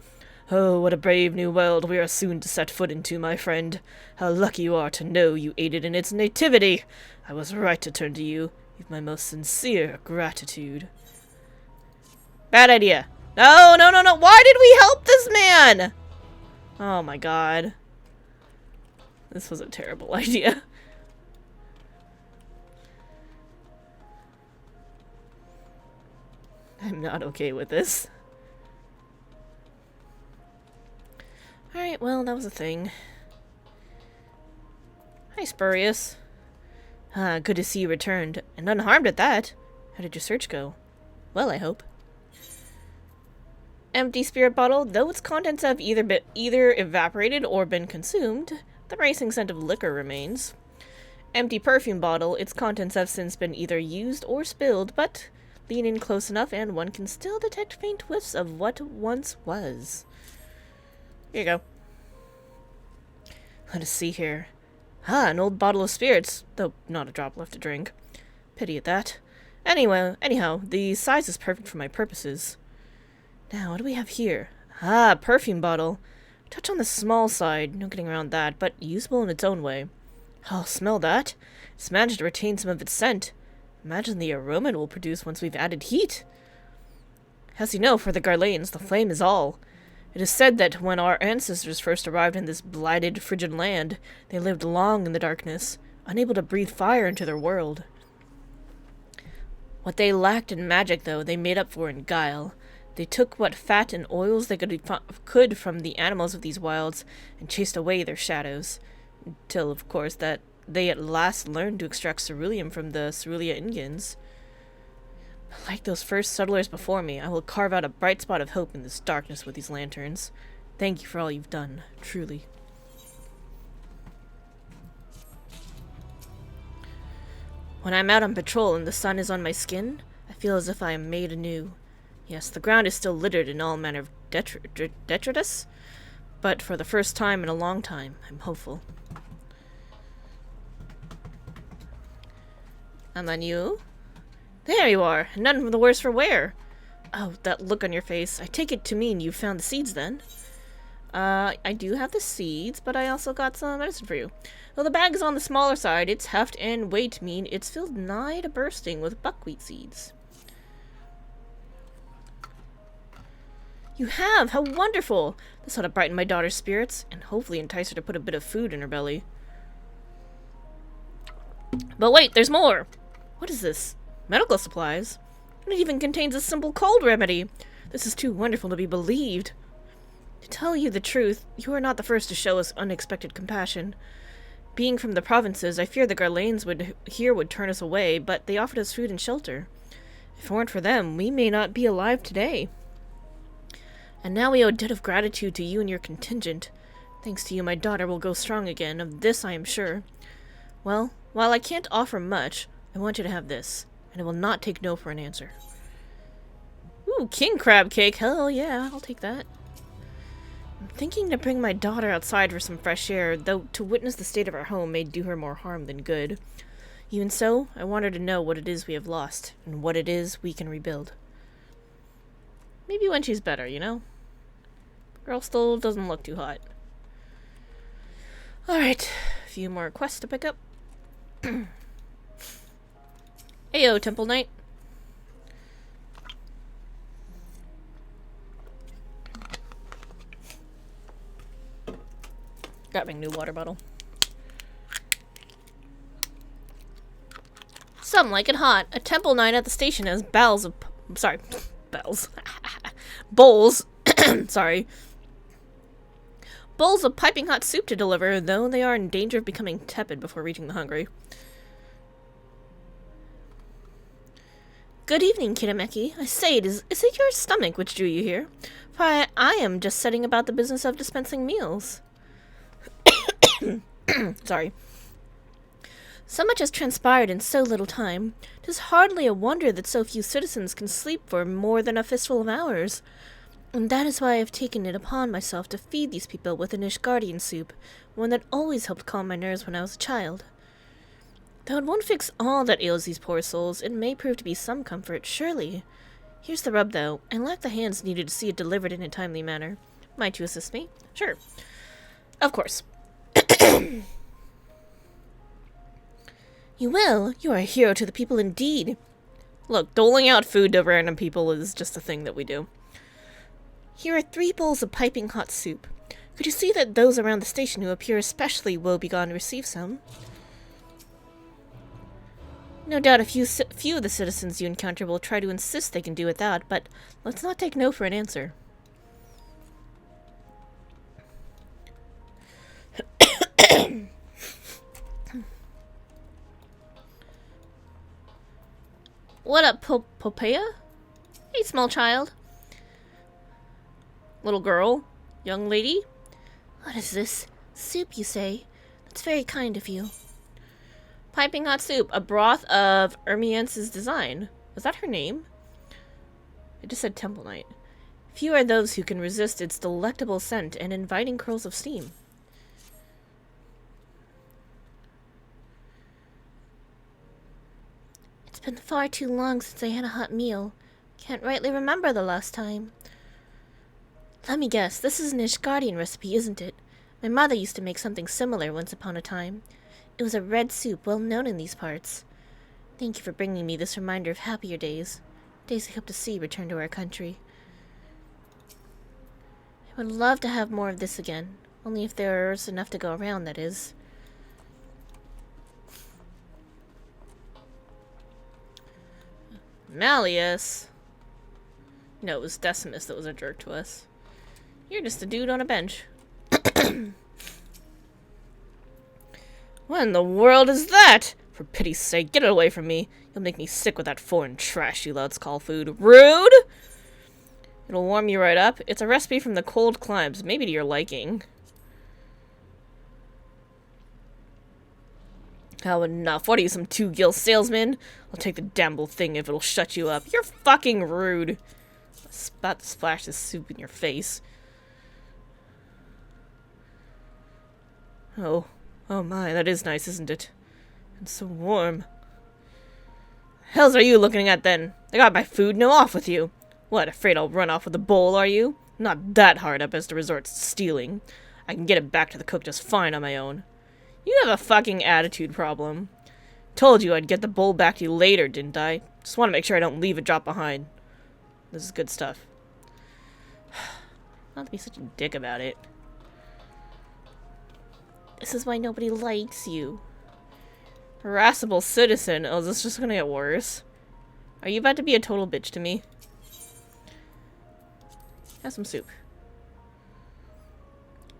[SPEAKER 1] Oh, what a brave new world we are soon to set foot into, my friend. How lucky you are to know you aided in its nativity. I was right to turn to you. You've my most sincere gratitude. Bad idea. No. Why did we help this man? Oh my god. This was a terrible idea. I'm not okay with this. Alright, well, that was a thing. Hi, Spurious. Good to see you returned, and unharmed at that. How did your search go? Well, I hope. Empty spirit bottle. Though its contents have either evaporated or been consumed, the bracing scent of liquor remains. Empty perfume bottle. Its contents have since been either used or spilled, but lean in close enough and one can still detect faint whiffs of what once was. Here you go. Let us see here. An old bottle of spirits, though not a drop left to drink. Pity at that. Anyhow, the size is perfect for my purposes. Now, what do we have here? Perfume bottle. Touch on the small side, no getting around that, but usable in its own way. Oh, smell that. It's managed to retain some of its scent. Imagine the aroma it will produce once we've added heat. As you know, for the Garleans, the flame is all. It is said that when our ancestors first arrived in this blighted, frigid land, they lived long in the darkness, unable to breathe fire into their world. What they lacked in magic, though, they made up for in guile. They took what fat and oils they could from the animals of these wilds and chased away their shadows. Until, of course, that they at last learned to extract ceruleum from the Cerulia Indians. Like those first settlers before me, I will carve out a bright spot of hope in this darkness with these lanterns. Thank you for all you've done, truly. When I'm out on patrol and the sun is on my skin, I feel as if I am made anew. Yes, the ground is still littered in all manner of detritus, but for the first time in a long time, I'm hopeful. And then you? There you are! None the worse for wear! Oh, that look on your face. I take it to mean you found the seeds then? I do have the seeds, but I also got some medicine for you. Though the bag is on the smaller side, its heft and weight mean it's filled nigh to bursting with buckwheat seeds. You have! How wonderful! This ought to brighten my daughter's spirits, and hopefully entice her to put a bit of food in her belly. But wait, there's more! What is this? Medical supplies? And it even contains a simple cold remedy! This is too wonderful to be believed. To tell you the truth, you are not the first to show us unexpected compassion. Being from the provinces, I fear the Garlanes would turn us away, but they offered us food and shelter. If it weren't for them, we may not be alive today. And now we owe a debt of gratitude to you and your contingent. Thanks to you, my daughter will go strong again, of this I am sure. Well, while I can't offer much, I want you to have this, and I will not take no for an answer. Ooh, king crab cake, hell yeah, I'll take that. I'm thinking to bring my daughter outside for some fresh air, though to witness the state of our home may do her more harm than good. Even so, I want her to know what it is we have lost, and what it is we can rebuild. Maybe when she's better, you know? Girl still doesn't look too hot. Alright, a few more quests to pick up. Heyo, Temple Knight. Got my new water bottle. Some like it hot. A Temple Knight at the station has bowls of... Sorry. Bells. Bowls. Sorry. Bowls of piping hot soup to deliver, though they are in danger of becoming tepid before reaching the hungry. Good evening, Kitameki. I say, is it your stomach which drew you here? For I am just setting about the business of dispensing meals. Sorry. So much has transpired in so little time. 'Tis hardly a wonder that so few citizens can sleep for more than a fistful of hours. And that is why I have taken it upon myself to feed these people with an Ishgardian soup, one that always helped calm my nerves when I was a child. Though it won't fix all that ails these poor souls, it may prove to be some comfort, surely. Here's the rub, though. I lack the hands needed to see it delivered in a timely manner. Might you assist me? Sure. Of course. You will? You are a hero to the people indeed. Look, doling out food to random people is just a thing that we do. Here are 3 bowls of piping hot soup. Could you see that those around the station who appear especially woebegone receive some? No doubt a few of the citizens you encounter will try to insist they can do without, but let's not take no for an answer. What up, Popea? Hey, small child. Little girl? Young lady? What is this? Soup, you say? That's very kind of you. Piping hot soup, a broth of Ermience's design. Was that her name? It just said Temple Knight. Few are those who can resist its delectable scent and inviting curls of steam. It's been far too long since I had a hot meal. Can't rightly remember the last time. Let me guess, this is an Ishgardian recipe, isn't it? My mother used to make something similar once upon a time. It was a red soup well known in these parts. Thank you for bringing me this reminder of happier days. Days I hope to see return to our country. I would love to have more of this again. Only if there's enough to go around, that is. Malleus. No, it was Decimus that was a jerk to us. You're just a dude on a bench. What in the world is that? For pity's sake, get it away from me. You'll make me sick with that foreign trash you louds call food. Rude! It'll warm you right up. It's a recipe from the cold climes, maybe to your liking. Oh, enough. What are you, some two-gill salesman? I'll take the damn thing if it'll shut you up. You're fucking rude. About to splash this soup in your face. Oh. Oh my, that is nice, isn't it? It's so warm. Hells are you looking at then? I got my food, no off with you. What, afraid I'll run off with the bowl, are you? Not that hard up as to resort to stealing. I can get it back to the cook just fine on my own. You have a fucking attitude problem. Told you I'd get the bowl back to you later, didn't I? Just want to make sure I don't leave a drop behind. This is good stuff. Not to be such a dick about it. This is why nobody likes you. Harassable citizen. Oh, is this just gonna get worse? Are you about to be a total bitch to me? Have some soup.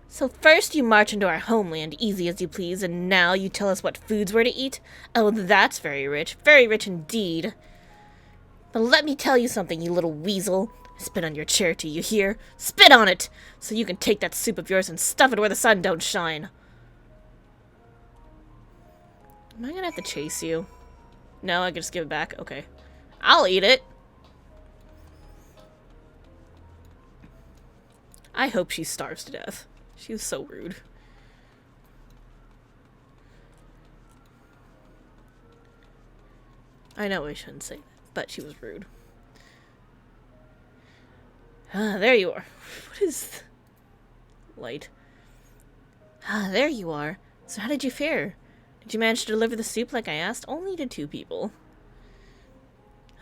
[SPEAKER 1] So first you march into our homeland, easy as you please, and now you tell us what foods we're to eat? Oh, that's very rich indeed. But let me tell you something, you little weasel. Spit on your charity, you hear? Spit on it! So you can take that soup of yours and stuff it where the sun don't shine. Am I gonna have to chase you? No, I can just give it back? Okay. I'll eat it! I hope she starves to death. She was so rude. I know I shouldn't say that, but she was rude. Ah, there you are. What is... light? Ah, there you are. So how did you fare? Did you manage to deliver the soup like I asked? Only to 2 people.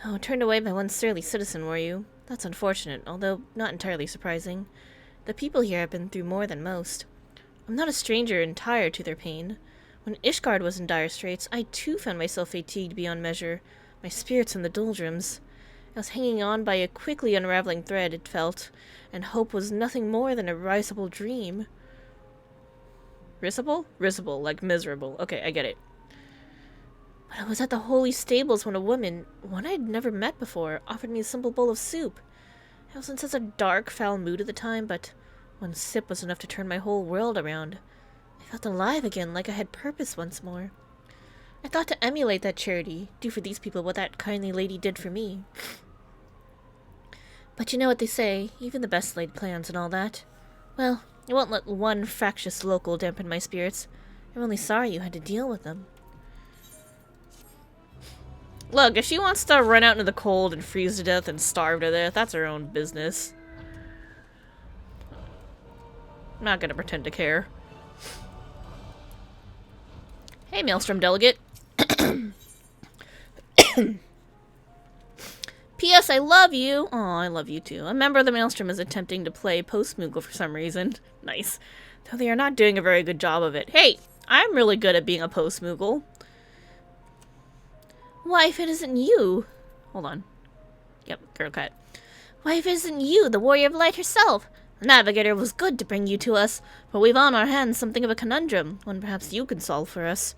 [SPEAKER 1] Oh, turned away by one surly citizen, were you? That's unfortunate, although not entirely surprising. The people here have been through more than most. I'm not a stranger and tired to their pain. When Ishgard was in dire straits, I too found myself fatigued beyond measure, my spirits in the doldrums. I was hanging on by a quickly unraveling thread, it felt, and hope was nothing more than a risible dream. Risible? Risible, like miserable. Okay, I get it. But I was at the holy stables when a woman, one I'd never met before, offered me a simple bowl of soup. I was in such a dark, foul mood at the time, but one sip was enough to turn my whole world around. I felt alive again, like I had purpose once more. I thought to emulate that charity, do for these people what that kindly lady did for me. But you know what they say, even the best laid plans and all that. Well, I won't let one fractious local dampen my spirits. I'm only sorry you had to deal with them. Look, if she wants to run out into the cold and freeze to death and starve to death, that's her own business. I'm not gonna pretend to care. Hey, Maelstrom delegate. P.S. I love you. Aw, I love you too. A member of the Maelstrom is attempting to play post-Moogle for some reason. Nice. Though they are not doing a very good job of it. Hey, I'm really good at being a post-Moogle. Why, if it isn't you... Hold on. Yep, girl cut. Why, if it isn't you, the Warrior of Light herself? The Navigator was good to bring you to us, but we've on our hands something of a conundrum, one perhaps you can solve for us.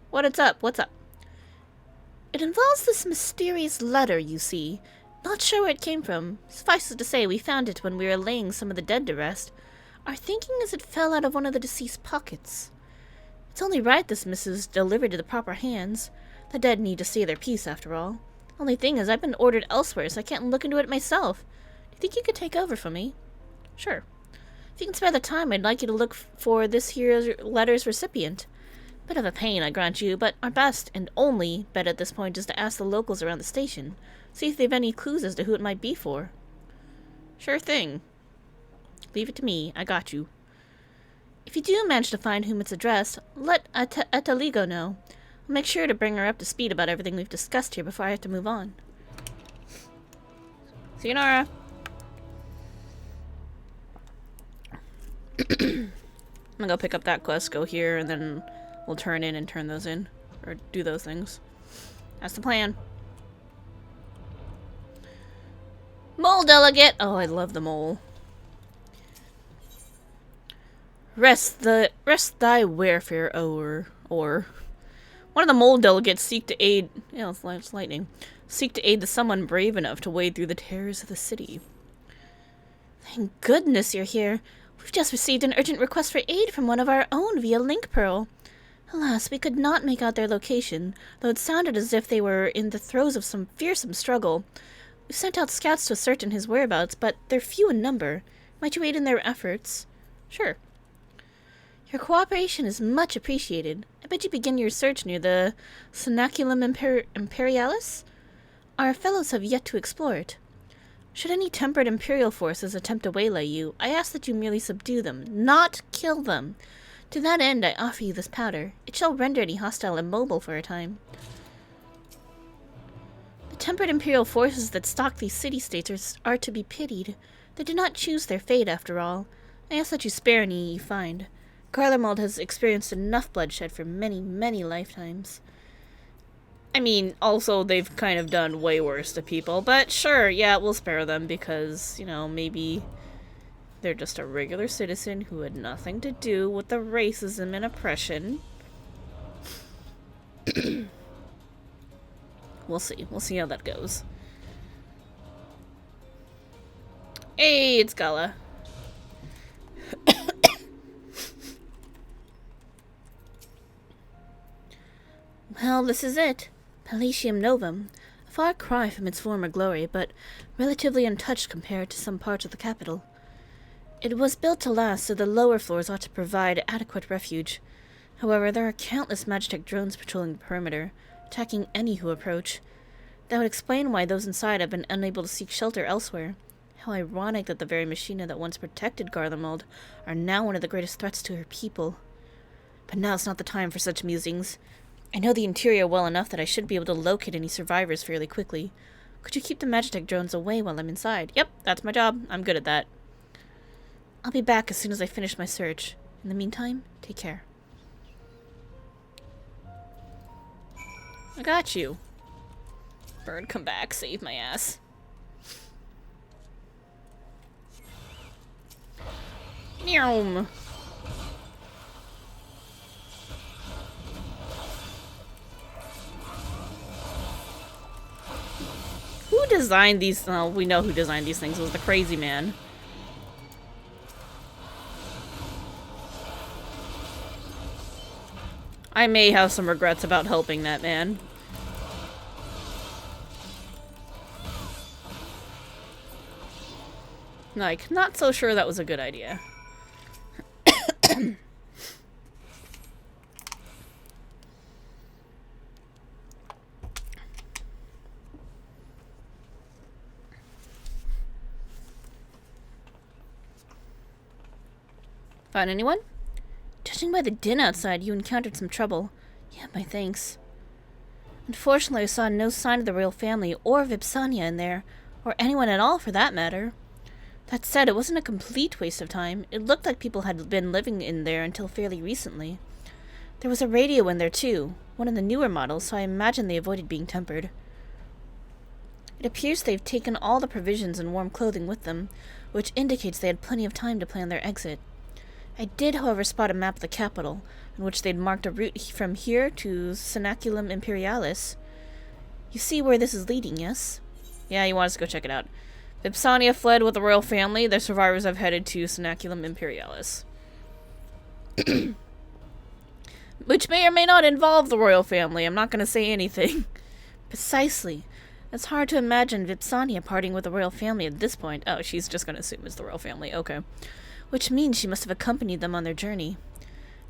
[SPEAKER 1] What's up? What's up? It involves this mysterious letter, you see. Not sure where it came from. Suffice it to say, we found it when we were laying some of the dead to rest. Our thinking is it fell out of one of the deceased's pockets. It's only right this missive's delivered to the proper hands. The dead need to say their piece, after all. Only thing is, I've been ordered elsewhere, so I can't look into it myself. Do you think you could take over for me? Sure. If you can spare the time, I'd like you to look for this here letter's recipient. Bit of a pain, I grant you, but our best and only bet at this point is to ask the locals around the station. See if they've any clues as to who it might be for. Sure thing. Leave it to me. I got you. If you do manage to find whom it's addressed, let Ataligo know. I'll make sure to bring her up to speed about everything we've discussed here before I have to move on. Sayonara. I'm gonna go pick up that quest, go here, and then we'll turn in and turn those in. Or do those things. That's the plan. Mole delegate! Oh, I love the mole. Rest thy warfare o'er. One of the mole delegates seek to aid... Yeah, it's lightning. Seek to aid the someone brave enough to wade through the terrors of the city. Thank goodness you're here. We've just received an urgent request for aid from one of our own via Link Pearl. Alas, we could not make out their location, though it sounded as if they were in the throes of some fearsome struggle. We sent out scouts to ascertain his whereabouts, but they're few in number. Might you aid in their efforts? Sure. Your cooperation is much appreciated. I bet you begin your search near the Cenaculum Imperialis? Our fellows have yet to explore it. Should any tempered Imperial forces attempt to waylay you, I ask that you merely subdue them, not kill them. To that end, I offer you this powder. It shall render any hostile immobile for a time. The tempered Imperial forces that stalk these city-states are to be pitied. They did not choose their fate, after all. I ask that you spare any you find. Garlemald has experienced enough bloodshed for many, many lifetimes. I mean, also, they've kind of done way worse to people, but sure, yeah, we'll spare them because, you know, maybe they're just a regular citizen who had nothing to do with the racism and oppression. We'll see. We'll see how that goes. Hey, it's Gala. Well, this is it. Palatium Novum. A far cry from its former glory, but relatively untouched compared to some parts of the capital. It was built to last, so the lower floors ought to provide adequate refuge. However, there are countless Magitech drones patrolling the perimeter, attacking any who approach. That would explain why those inside have been unable to seek shelter elsewhere. How ironic that the very machina that once protected Garlemald are now one of the greatest threats to her people. But now's not the time for such musings. I know the interior well enough that I should be able to locate any survivors fairly quickly. Could you keep the Magitech drones away while I'm inside? Yep, that's my job. I'm good at that. I'll be back as soon as I finish my search. In the meantime, take care. I got you. Bird, come back. Save my ass. Meow. Who designed these? Oh, we know who designed these things. It was the crazy man. I may have some regrets about helping that man. Like, not so sure that was a good idea. Found anyone? Judging by the din outside, you encountered some trouble. Yeah, my thanks. Unfortunately, I saw no sign of the royal family or Vipsania in there, or anyone at all for that matter. That said, it wasn't a complete waste of time. It looked like people had been living in there until fairly recently. There was a radio in there too, one of the newer models, so I imagine they avoided being tempered. It appears they've taken all the provisions and warm clothing with them, which indicates they had plenty of time to plan their exit. I did, however, spot a map of the capital, in which they'd marked a route from here to Cenaculum Imperialis. You see where this is leading, yes? Yeah, you want us to go check it out. Vipsania fled with the royal family. Their survivors have headed to Cenaculum Imperialis. Which may or may not involve the royal family. I'm not going to say anything. Precisely. It's hard to imagine Vipsania parting with the royal family at this point. Oh, she's just going to assume it's the royal family. Okay. Which means she must have accompanied them on their journey.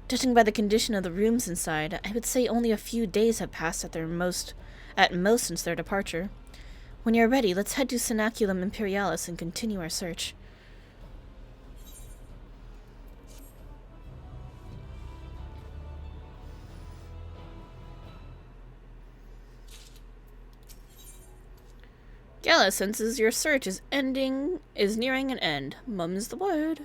[SPEAKER 1] Judging by the condition of the rooms inside, I would say only a few days have passed at most since their departure. When you're ready, let's head to Cenaculum Imperialis and continue our search. Gala senses your search is nearing an end. Mum's the word.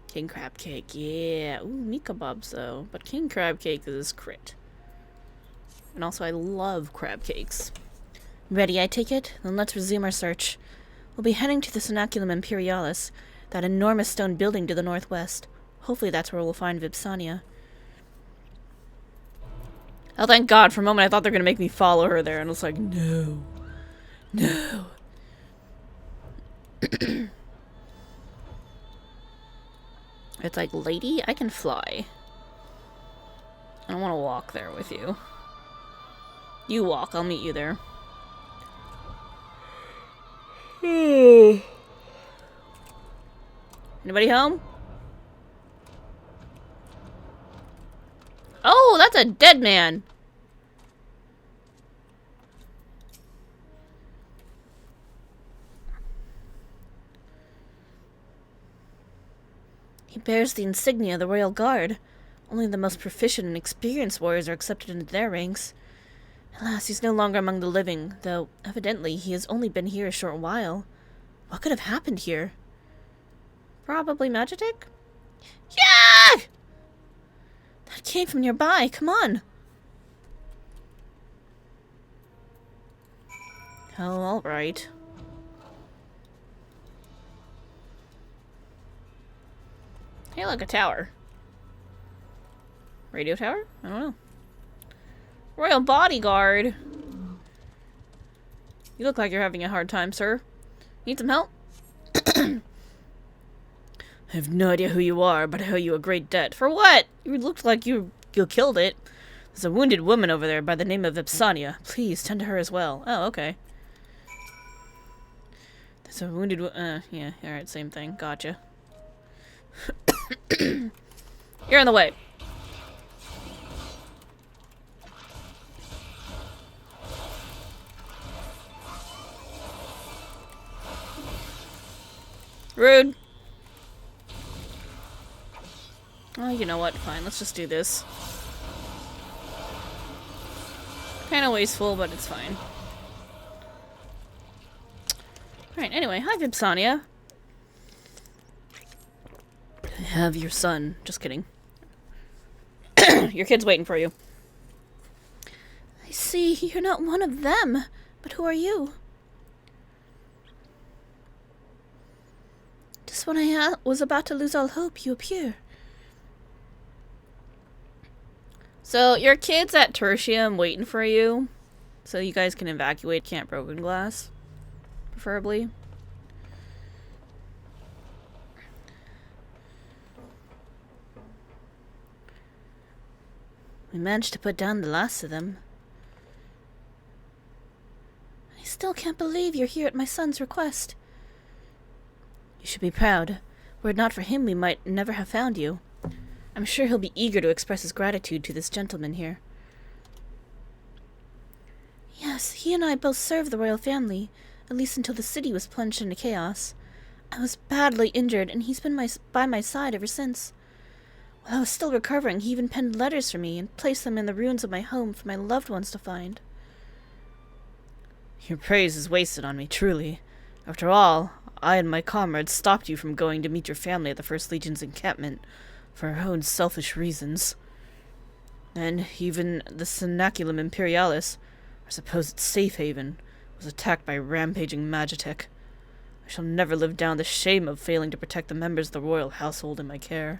[SPEAKER 1] King crab cake, yeah. Ooh, meat kebabs though. But king crab cake is crit. And also I love crab cakes. Ready, I take it? Then let's resume our search. We'll be heading to the Cenaculum Imperialis, that enormous stone building to the northwest. Hopefully that's where we'll find Vipsania. Oh, thank God. For a moment I thought they were going to make me follow her there, and I was like, no. No. It's like, lady, I can fly. I don't want to walk there with you. You walk, I'll meet you there. Anybody home? Oh, that's a dead man! He bears the insignia of the Royal Guard. Only the most proficient and experienced warriors are accepted into their ranks. Alas, he's no longer among the living, though evidently he has only been here a short while. What could have happened here? Probably Magitek? Yeah! That came from nearby. Come on. Oh, alright. Hey, look, a tower. Radio tower? I don't know. Royal Bodyguard. You look like you're having a hard time, sir. Need some help? I have no idea who you are, but I owe you a great debt. For what? You looked like you killed it. There's a wounded woman over there by the name of Vipsania. Please, tend to her as well. Oh, okay. There's a wounded yeah, alright, same thing. Gotcha. You're in the way. Rude. Oh, you know what? Fine, let's just do this. Kinda wasteful, but it's fine. Alright, anyway, hi Vipsania. I have your son. Just kidding. Your kid's waiting for you. I see, you're not one of them. But who are you? Just when I was about to lose all hope, you appear. So, your kid's at Tertium waiting for you. So you guys can evacuate Camp Broken Glass. Preferably. We managed to put down the last of them. I still can't believe you're here at my son's request. You should be proud. Were it not for him, we might never have found you. I'm sure he'll be eager to express his gratitude to this gentleman here. Yes, he and I both served the royal family, at least until the city was plunged into chaos. I was badly injured, and he's been by my side ever since. While I was still recovering, he even penned letters for me and placed them in the ruins of my home for my loved ones to find. Your praise is wasted on me, truly. After all, I and my comrades stopped you from going to meet your family at the First Legion's encampment for our own selfish reasons. And even the Cenaculum Imperialis, our supposed safe haven, was attacked by rampaging Magitek. I shall never live down the shame of failing to protect the members of the royal household in my care.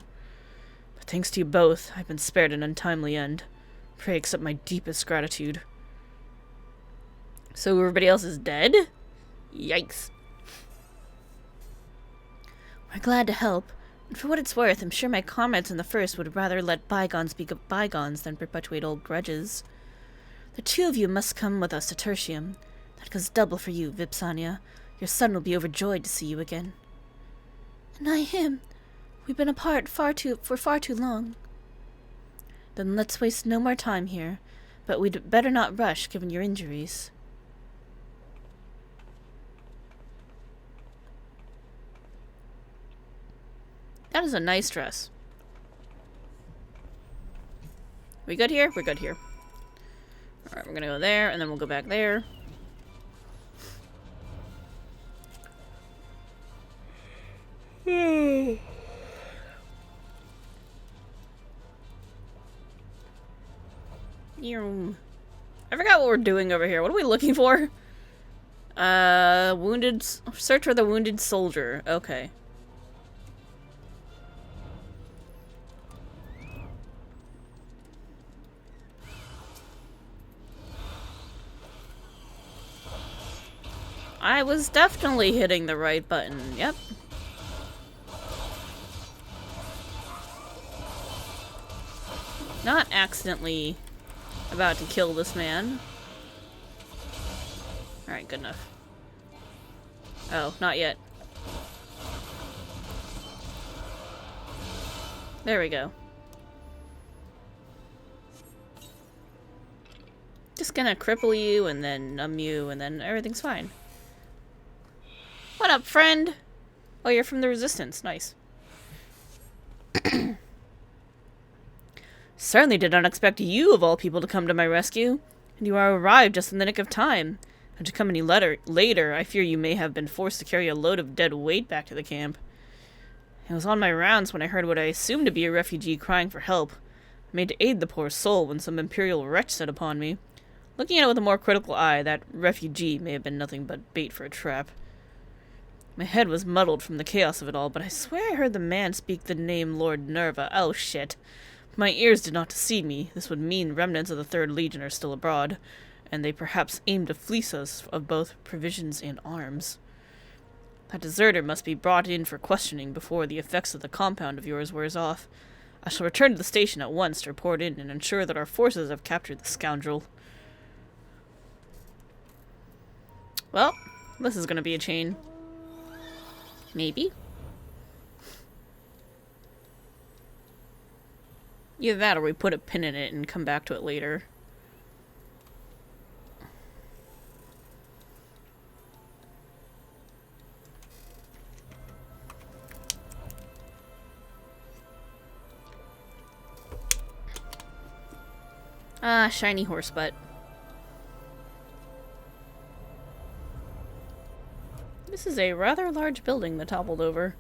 [SPEAKER 1] But thanks to you both, I've been spared an untimely end. Pray accept my deepest gratitude. So everybody else is dead? Yikes. We're glad to help. And for what it's worth, I'm sure my comrades in the First would rather let bygones be bygones than perpetuate old grudges. The two of you must come with us to Tertium. That goes double for you, Vipsania. Your son will be overjoyed to see you again. And I him. We've been apart for far too long. Then let's waste no more time here. But we'd better not rush, given your injuries. That is a nice dress. We good here? We're good here. Alright, we're gonna go there, and then we'll go back there. I forgot what we're doing over here. What are we looking for? Search for the wounded soldier. Okay. I was definitely hitting the right button. Yep. Not accidentally about to kill this man. Alright, good enough. Oh, not yet. There we go. Just gonna cripple you and then numb you and then everything's fine. What up, friend? Oh, you're from the Resistance. Nice. Certainly did not expect you, of all people, to come to my rescue. And you are arrived just in the nick of time. And to come any later, I fear you may have been forced to carry a load of dead weight back to the camp. I was on my rounds when I heard what I assumed to be a refugee crying for help. I made to aid the poor soul when some imperial wretch set upon me. Looking at it with a more critical eye, that refugee may have been nothing but bait for a trap. My head was muddled from the chaos of it all, but I swear I heard the man speak the name Lord Nerva. Oh, shit. My ears did not deceive me. This would mean remnants of the Third Legion are still abroad, and they perhaps aim to fleece us of both provisions and arms. That deserter must be brought in for questioning before the effects of the compound of yours wears off. I shall return to the station at once to report in and ensure that our forces have captured the scoundrel. Well, this is going to be a chain. Maybe. Either that or we put a pin in it and come back to it later. Ah, shiny horse butt. This is a rather large building that toppled over.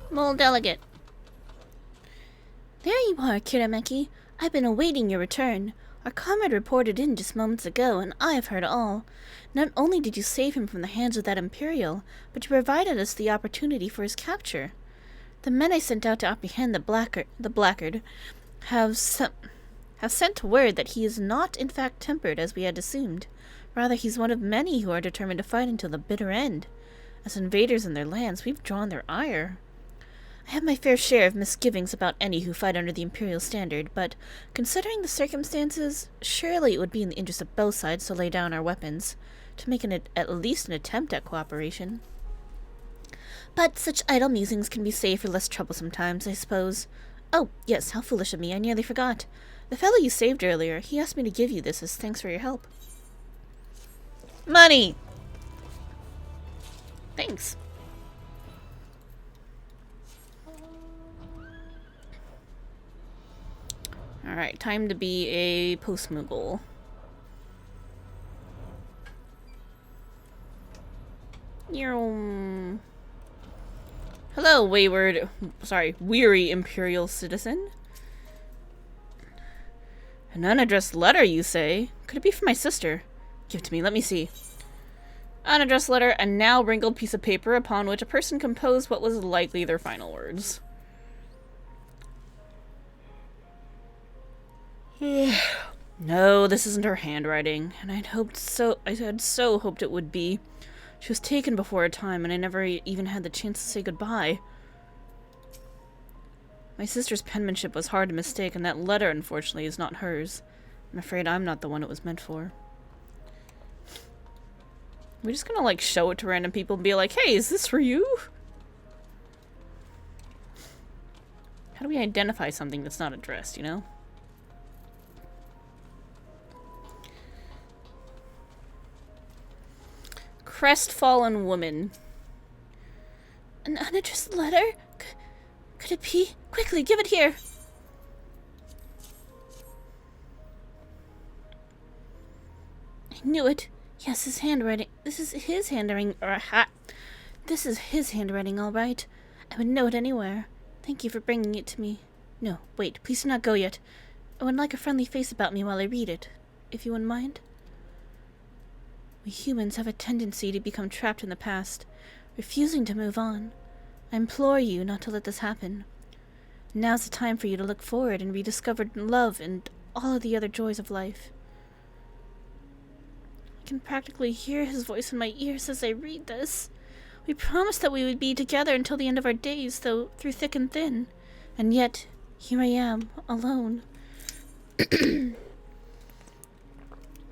[SPEAKER 1] Mole delegate.
[SPEAKER 2] There you are, Kirameki. I've been awaiting your return. Our comrade reported in just moments ago, and I have heard all. Not only did you save him from the hands of that Imperial, but you provided us the opportunity for his capture. The men I sent out to apprehend the blackguard have sent word that he is not in fact tempered as we had assumed. Rather, he's one of many who are determined to fight until the bitter end. As invaders in their lands, we've drawn their ire. I have my fair share of misgivings about any who fight under the Imperial standard, but considering the circumstances, surely it would be in the interest of both sides to lay down our weapons, to make at least an attempt at cooperation. But such idle musings can be saved for less troublesome times, I suppose. Oh, yes, how foolish of me, I nearly forgot. The fellow you saved earlier, he asked me to give you this as thanks for your help.
[SPEAKER 1] Money! Thanks. Alright, time to be a post-Moogle. Hello, weary Imperial citizen. An unaddressed letter, you say? Could it be from my sister? Give it to me, let me see. Unaddressed letter, a now wrinkled piece of paper upon which a person composed what was likely their final words. No, this isn't her handwriting, and I had so hoped it would be. She was taken before her time, and I never even had the chance to say goodbye. My sister's penmanship was hard to mistake, and that letter, unfortunately, is not hers. I'm afraid I'm not the one it was meant for. We're just gonna, like, show it to random people and be like, hey, is this for you? How do we identify something that's not addressed, you know? Crestfallen woman.
[SPEAKER 2] An unaddressed letter? Could it be? Quickly, give it here! I knew it. Yes, his handwriting. This is his handwriting. This is his handwriting, all right. I would know it anywhere. Thank you for bringing it to me. No, wait, please do not go yet. I would like a friendly face about me while I read it, if you wouldn't mind. We humans have a tendency to become trapped in the past, refusing to move on. I implore you not to let this happen. Now's the time for you to look forward and rediscover love and all of the other joys of life. I can practically hear his voice in my ears as I read this. We promised that we would be together until the end of our days, though through thick and thin. And yet, here I am, alone.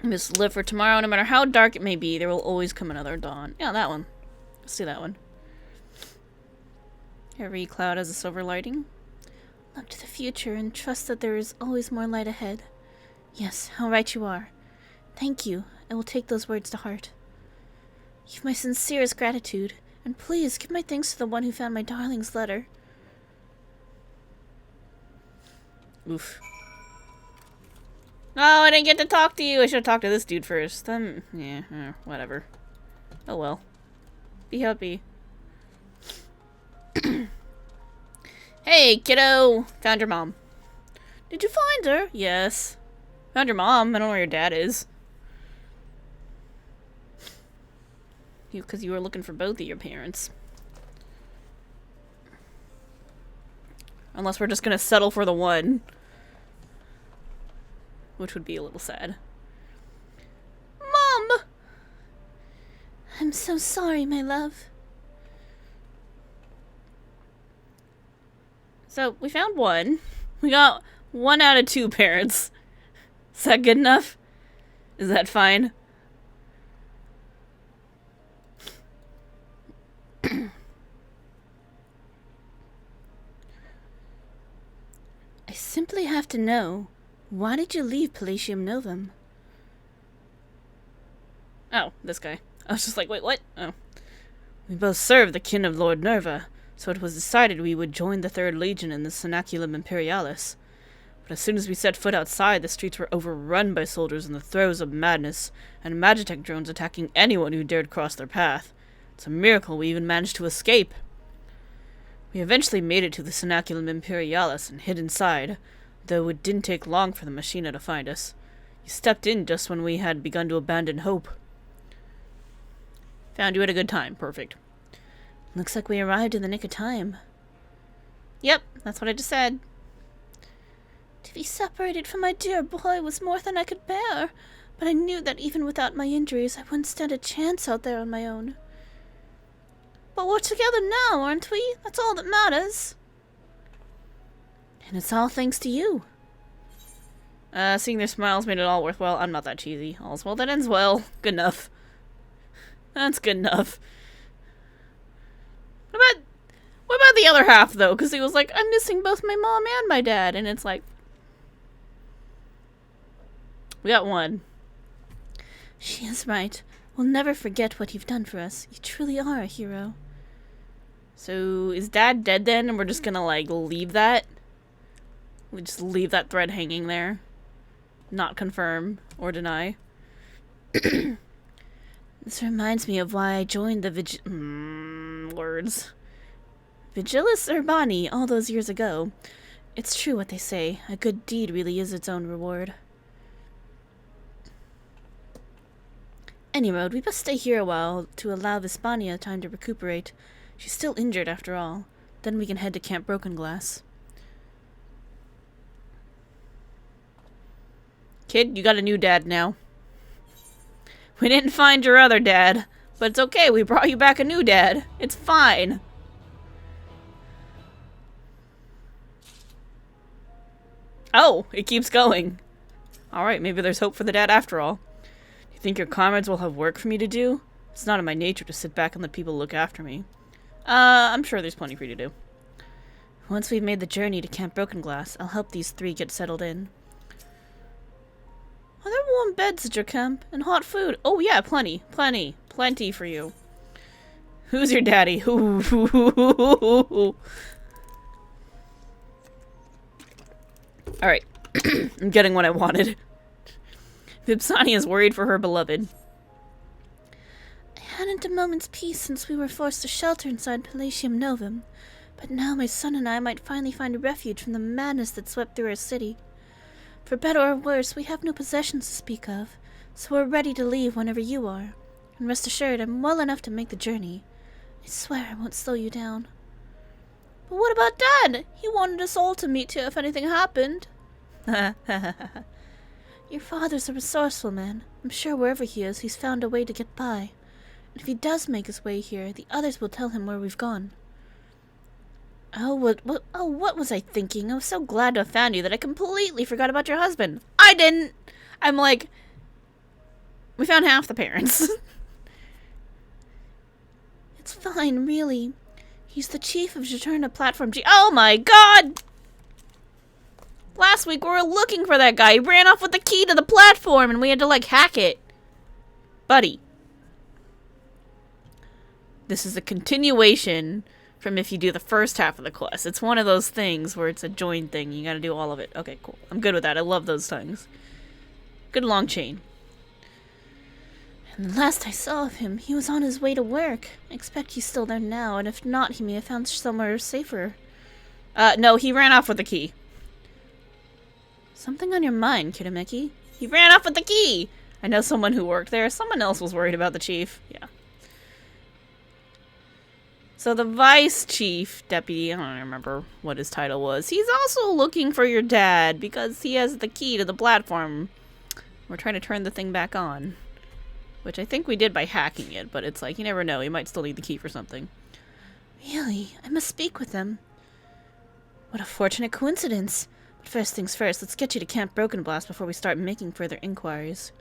[SPEAKER 1] Just live for tomorrow, no matter how dark it may be, there will always come another dawn. Yeah, that one. Let's do that one. Every cloud has a silver lining.
[SPEAKER 2] Look to the future and trust that there is always more light ahead. Yes, how right you are. Thank you. I will take those words to heart. You've my sincerest gratitude, and please give my thanks to the one who found my darling's letter.
[SPEAKER 1] Oof. Oh, I didn't get to talk to you. I should have talked to this dude first. Yeah, whatever. Oh well. Be happy. Hey, kiddo! Found your mom.
[SPEAKER 2] Did you find her?
[SPEAKER 1] Yes. Found your mom. I don't know where your dad is. Because you were looking for both of your parents. Unless we're just gonna settle for the one. Which would be a little sad.
[SPEAKER 2] Mom! I'm so sorry, my love.
[SPEAKER 1] So, we found one. We got 1 out of 2 parents. Is that good enough? Is that fine?
[SPEAKER 2] I simply have to know, why did you leave Palatium Novum?
[SPEAKER 1] Oh, this guy. I was just like, wait, what? Oh. We both served the kin of Lord Nerva, so it was decided we would join the 3rd Legion in the Cenaculum Imperialis. But as soon as we set foot outside, the streets were overrun by soldiers in the throes of madness, and Magitech drones attacking anyone who dared cross their path. It's a miracle we even managed to escape. We eventually made it to the Cenaculum Imperialis and hid inside, though it didn't take long for the Machina to find us. You stepped in just when we had begun to abandon hope. Found you at a good time. Perfect.
[SPEAKER 2] Looks like we arrived in the nick of time.
[SPEAKER 1] Yep, that's what I just said.
[SPEAKER 2] To be separated from my dear boy was more than I could bear, but I knew that even without my injuries, I wouldn't stand a chance out there on my own. But we're together now, aren't we? That's all that matters.
[SPEAKER 1] And it's all thanks to you. Seeing their smiles made it all worthwhile. I'm not that cheesy. All's well that ends well. Good enough. That's good enough. What about the other half, though? Because he was like, I'm missing both my mom and my dad. And it's like, we got one.
[SPEAKER 2] She is right. We'll never forget what you've done for us. You truly are a hero.
[SPEAKER 1] So, is Dad dead then? And we're just gonna, like, leave that? We just leave that thread hanging there? Not confirm or deny?
[SPEAKER 2] This reminds me of why I joined the
[SPEAKER 1] Words.
[SPEAKER 2] Vigilis Urbani all those years ago. It's true what they say. A good deed really is its own reward. Anyway, we must stay here a while to allow Vispania time to recuperate. She's still injured after all. Then we can head to Camp Broken Glass.
[SPEAKER 1] Kid, you got a new dad now. We didn't find your other dad, but it's okay. We brought you back a new dad. It's fine. Oh, it keeps going. Alright, maybe there's hope for the dad after all. Do you think your comrades will have work for me to do? It's not in my nature to sit back and let people look after me. I'm sure there's plenty for you to do.
[SPEAKER 2] Once we've made the journey to Camp Broken Glass, I'll help these 3 get settled in.
[SPEAKER 1] Are there warm beds at your camp? And hot food? Oh yeah, plenty. Plenty for you. Who's your daddy? Alright. I'm getting what I wanted. Vipsania is worried for her beloved.
[SPEAKER 2] I hadn't a moment's peace since we were forced to shelter inside Palatium Novum, but now my son and I might finally find a refuge from the madness that swept through our city. For better or worse, we have no possessions to speak of, so we're ready to leave whenever you are. And rest assured, I'm well enough to make the journey. I swear I won't slow you down. But what about Dad? He wanted us all to meet too if anything happened. Your father's a resourceful man. I'm sure wherever he is, he's found a way to get by. And if he does make his way here, the others will tell him where we've gone. Oh, what was I thinking? I was so glad to have found you that I completely forgot about your husband. I didn't! I'm like, we found half the parents. It's fine, really. He's the chief of Jaturna Platform G. Oh my god! Last week we were looking for that guy. He ran off with the key to the platform and we had to, like, hack it. Buddy. This is a continuation from if you do the first half of the quest. It's one of those things where it's a joined thing. You gotta do all of it. Okay, cool. I'm good with that. I love those things. Good long chain. And the last I saw of him, he was on his way to work. I expect he's still there now, and if not, he may have found somewhere safer. No, he ran off with the key. Something on your mind, Kitameki? He ran off with the key! I know someone who worked there. Someone else was worried about the chief. Yeah. So the vice chief deputy, I don't remember what his title was. He's also looking for your dad because he has the key to the platform. We're trying to turn the thing back on. Which I think we did by hacking it, but it's like, you never know. You might still need the key for something. Really? I must speak with them. What a fortunate coincidence. But first things first, let's get you to Camp Broken Blast before we start making further inquiries.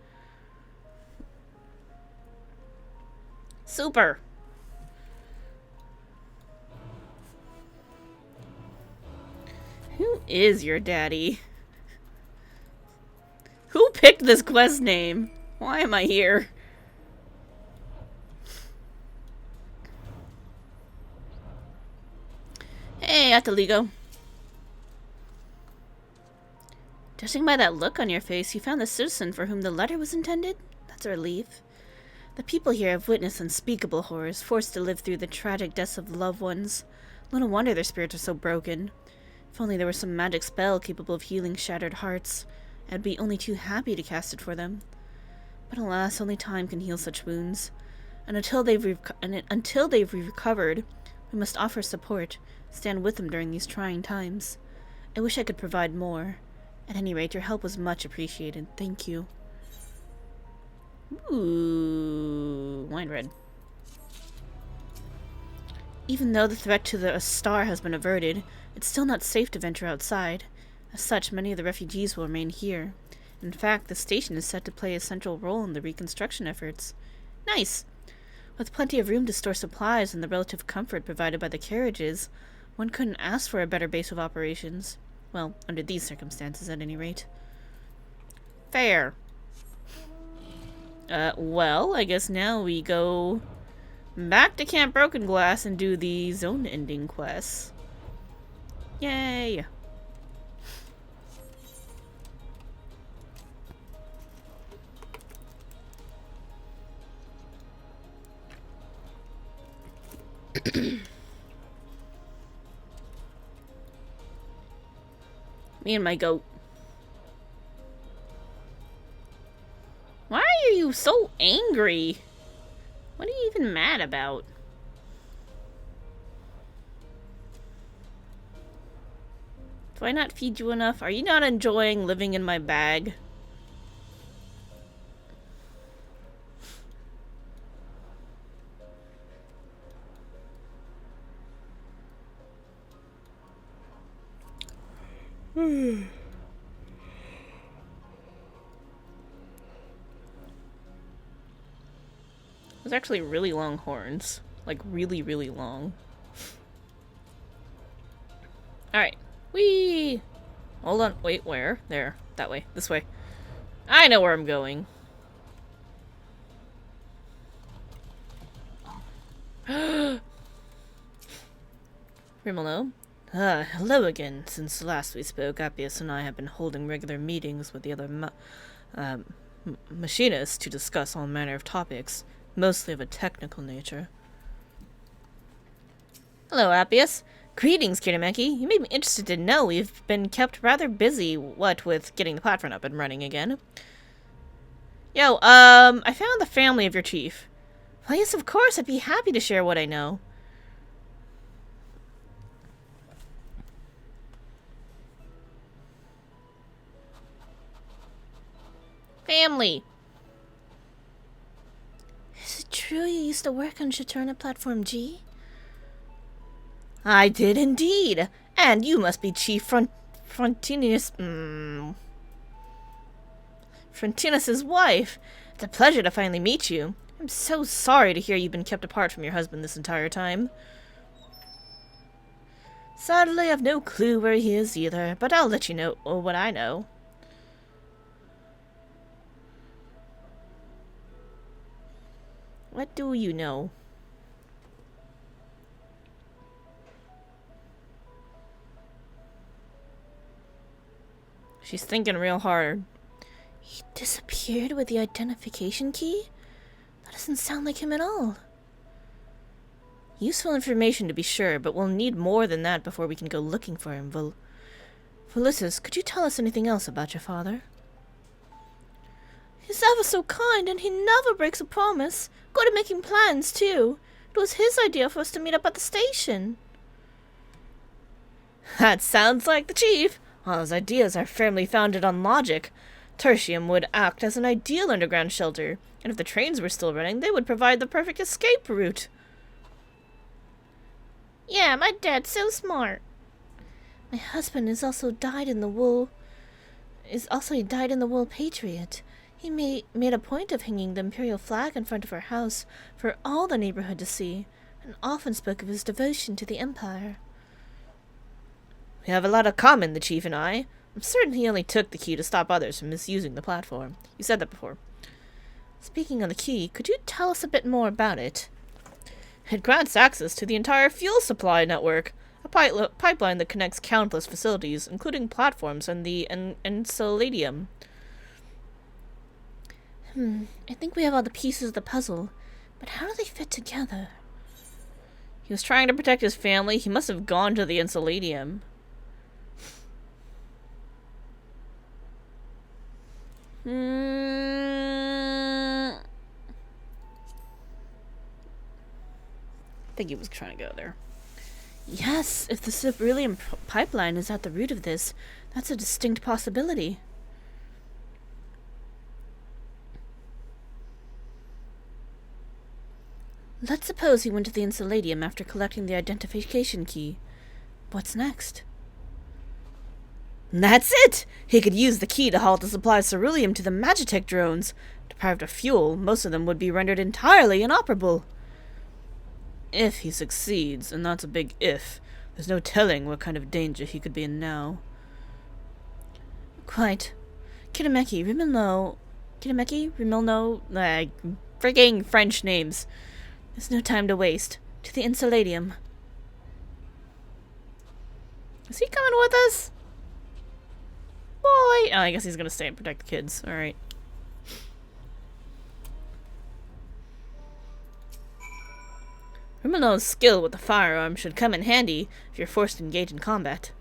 [SPEAKER 2] Super! Who is your daddy? Who picked this quest name? Why am I here? Hey, Ataligo. Judging by that look on your face, you found the citizen for whom the letter was intended? That's a relief. The people here have witnessed unspeakable horrors, forced to live through the tragic deaths of loved ones. Little wonder their spirits are so broken. If only there were some magic spell capable of healing shattered hearts, I'd be only too happy to cast it for them. But alas, only time can heal such wounds. And until they've recovered, we must offer support, stand with them during these trying times. I wish I could provide more. At any rate, your help was much appreciated. Thank you. Ooh, wine red. Even though the threat to the star has been averted, it's still not safe to venture outside. As such, many of the refugees will remain here. In fact, the station is set to play a central role in the reconstruction efforts. Nice! With plenty of room to store supplies and the relative comfort provided by the carriages, one couldn't ask for a better base of operations. Well, under these circumstances, at any rate. Fair. Well, I guess now we go back to Camp Broken Glass and do the zone-ending quests. Yay! Me and my goat. Why are you so angry? What are you even mad about? Do I not feed you enough? Are you not enjoying living in my bag? Those are actually really long horns. Like, really, really long. Alright. Whee! Hold on. Wait, where? There. That way. This way. I know where I'm going. Rimolo? Hello again. Since last we spoke, Appius and I have been holding regular meetings with the other machinists to discuss all manner of topics, mostly of a technical nature. Hello, Appius. Greetings, Kitameki. You made me interested to know we've been kept rather busy, with getting the platform up and running again. Yo, I found the family of your chief. Well, yes, of course, I'd be happy to share what I know.
[SPEAKER 1] Family.
[SPEAKER 2] Is it true you used to work on Shaturna Platform G?
[SPEAKER 1] I did indeed. And you must be Chief Frontinus... Frontinus's wife. It's a pleasure to finally meet you. I'm so sorry to hear you've been kept apart from your husband this entire time. Sadly, I've no clue where he is either, but I'll let you know what I know. What do you know? She's thinking real hard.
[SPEAKER 2] He disappeared with the identification key? That doesn't sound like him at all.
[SPEAKER 1] Useful information to be sure, but we'll need more than that before we can go looking for him. Felicitas, could you tell us anything else about your father?
[SPEAKER 2] He's ever so kind, and he never breaks a promise. Good at making plans, too. It was his idea for us to meet up at the station.
[SPEAKER 1] That sounds like the chief. All his ideas are firmly founded on logic. Tertium would act as an ideal underground shelter, and if the trains were still running, they would provide the perfect escape route.
[SPEAKER 2] Yeah, my dad's so smart. My husband is also died in the wool patriot. He made a point of hanging the imperial flag in front of our house for all the neighborhood to see, and often spoke of his devotion to the empire.
[SPEAKER 1] We have a lot in common, the chief and I. I'm certain he only took the key to stop others from misusing the platform. You said that before. Speaking of the key, could you tell us a bit more about it? It grants access to the entire fuel supply network, a pipeline that connects countless facilities, including platforms and the Enceladium.
[SPEAKER 2] I think we have all the pieces of the puzzle, but how do they fit together?
[SPEAKER 1] He was trying to protect his family. He must have gone to the Enceladium. I think he was trying to go there.
[SPEAKER 2] Yes, if the Cerulean pipeline is at the root of this, that's a distinct possibility. Let's suppose he went to the Enceladium after collecting the identification key. What's next?
[SPEAKER 1] That's it! He could use the key to halt the supply of ceruleum to the Magitech drones. Deprived of fuel, most of them would be rendered entirely inoperable. If he succeeds, and that's a big if, there's no telling what kind of danger he could be in now.
[SPEAKER 2] Quite. Kitameki, Rimilno...
[SPEAKER 1] Frigging French names.
[SPEAKER 2] There's no time to waste. To the Enceladium.
[SPEAKER 1] Is he coming with us? Boy! Oh, I guess he's gonna stay and protect the kids. Alright. Rimilno's skill with the firearm should come in handy if you're forced to engage in combat.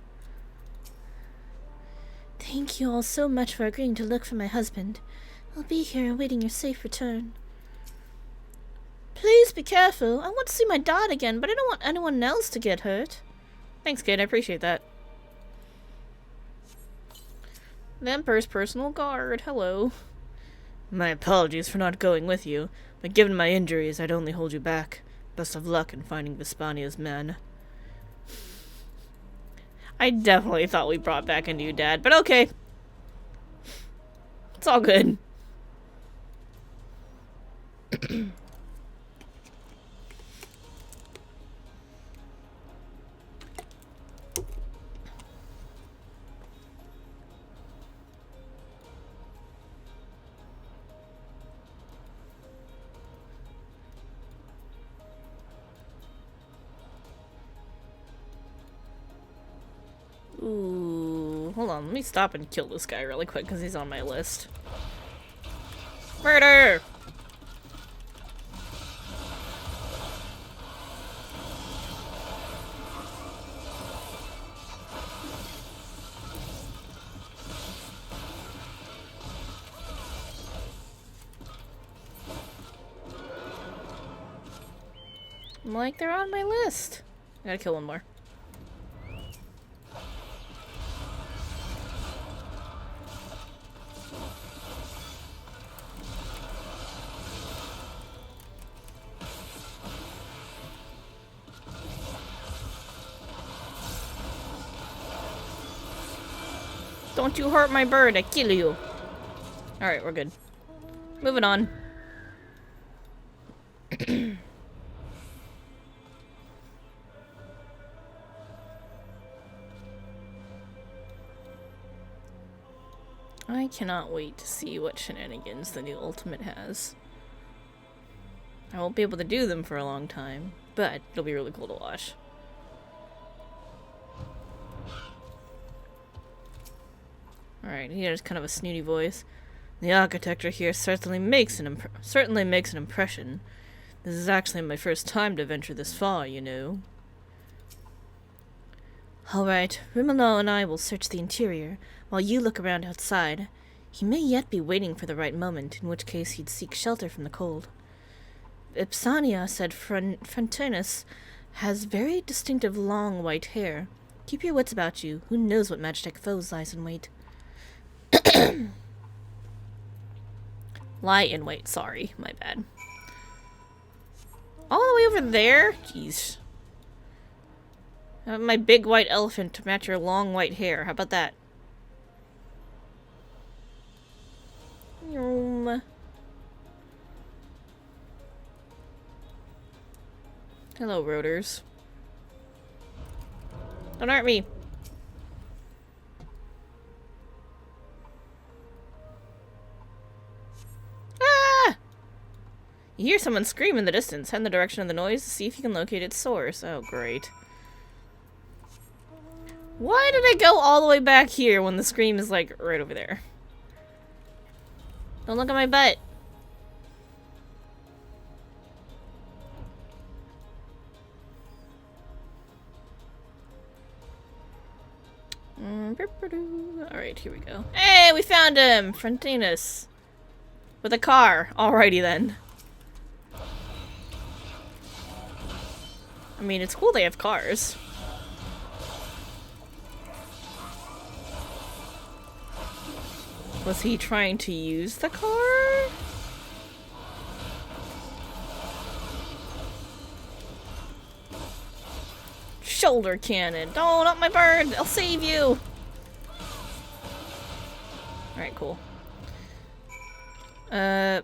[SPEAKER 2] Thank you all so much for agreeing to look for my husband. I'll be here awaiting your safe return. Please be careful. I want to see my dad again, but I don't want anyone else to get hurt.
[SPEAKER 1] Thanks, kid. I appreciate that. The Emperor's personal guard. Hello. My apologies for not going with you, but given my injuries, I'd only hold you back. Best of luck in finding Vespania's men. I definitely thought we brought back a new dad, but okay. It's all good. Ooh, hold on, let me stop and kill this guy really quick because he's on my list. Murder! I'm like, they're on my list. I gotta kill one more. Don't you hurt my bird, I kill you. Alright, we're good. Moving on. I cannot wait to see what shenanigans the new Ultimate has. I won't be able to do them for a long time, but it'll be really cool to watch. Alright, he has kind of a snooty voice. The architecture here certainly makes an impression. This is actually my first time to venture this far, you know.
[SPEAKER 2] Alright, Rimalo and I will search the interior, while you look around outside. He may yet be waiting for the right moment, in which case he'd seek shelter from the cold. Ipsania said Frontinus has very distinctive long white hair. Keep your wits about you. Who knows what Magitech foes lies in wait.
[SPEAKER 1] Lie in wait, sorry. My bad. All the way over there? Jeez. My big white elephant to match your long white hair. How about that? Hello, Rotors. Don't hurt me. Ah! You hear someone scream in the distance. Head in the direction of the noise to see if you can locate its source. Oh, great. Why did I go all the way back here when the scream is, like, right over there? Don't look at my butt. Alright, here we go. Hey, we found him! Frontinus. With a car. Alrighty then. I mean, it's cool they have cars. Was he trying to use the car? Shoulder cannon. Oh, not my bird. I'll save you. Alright, cool. What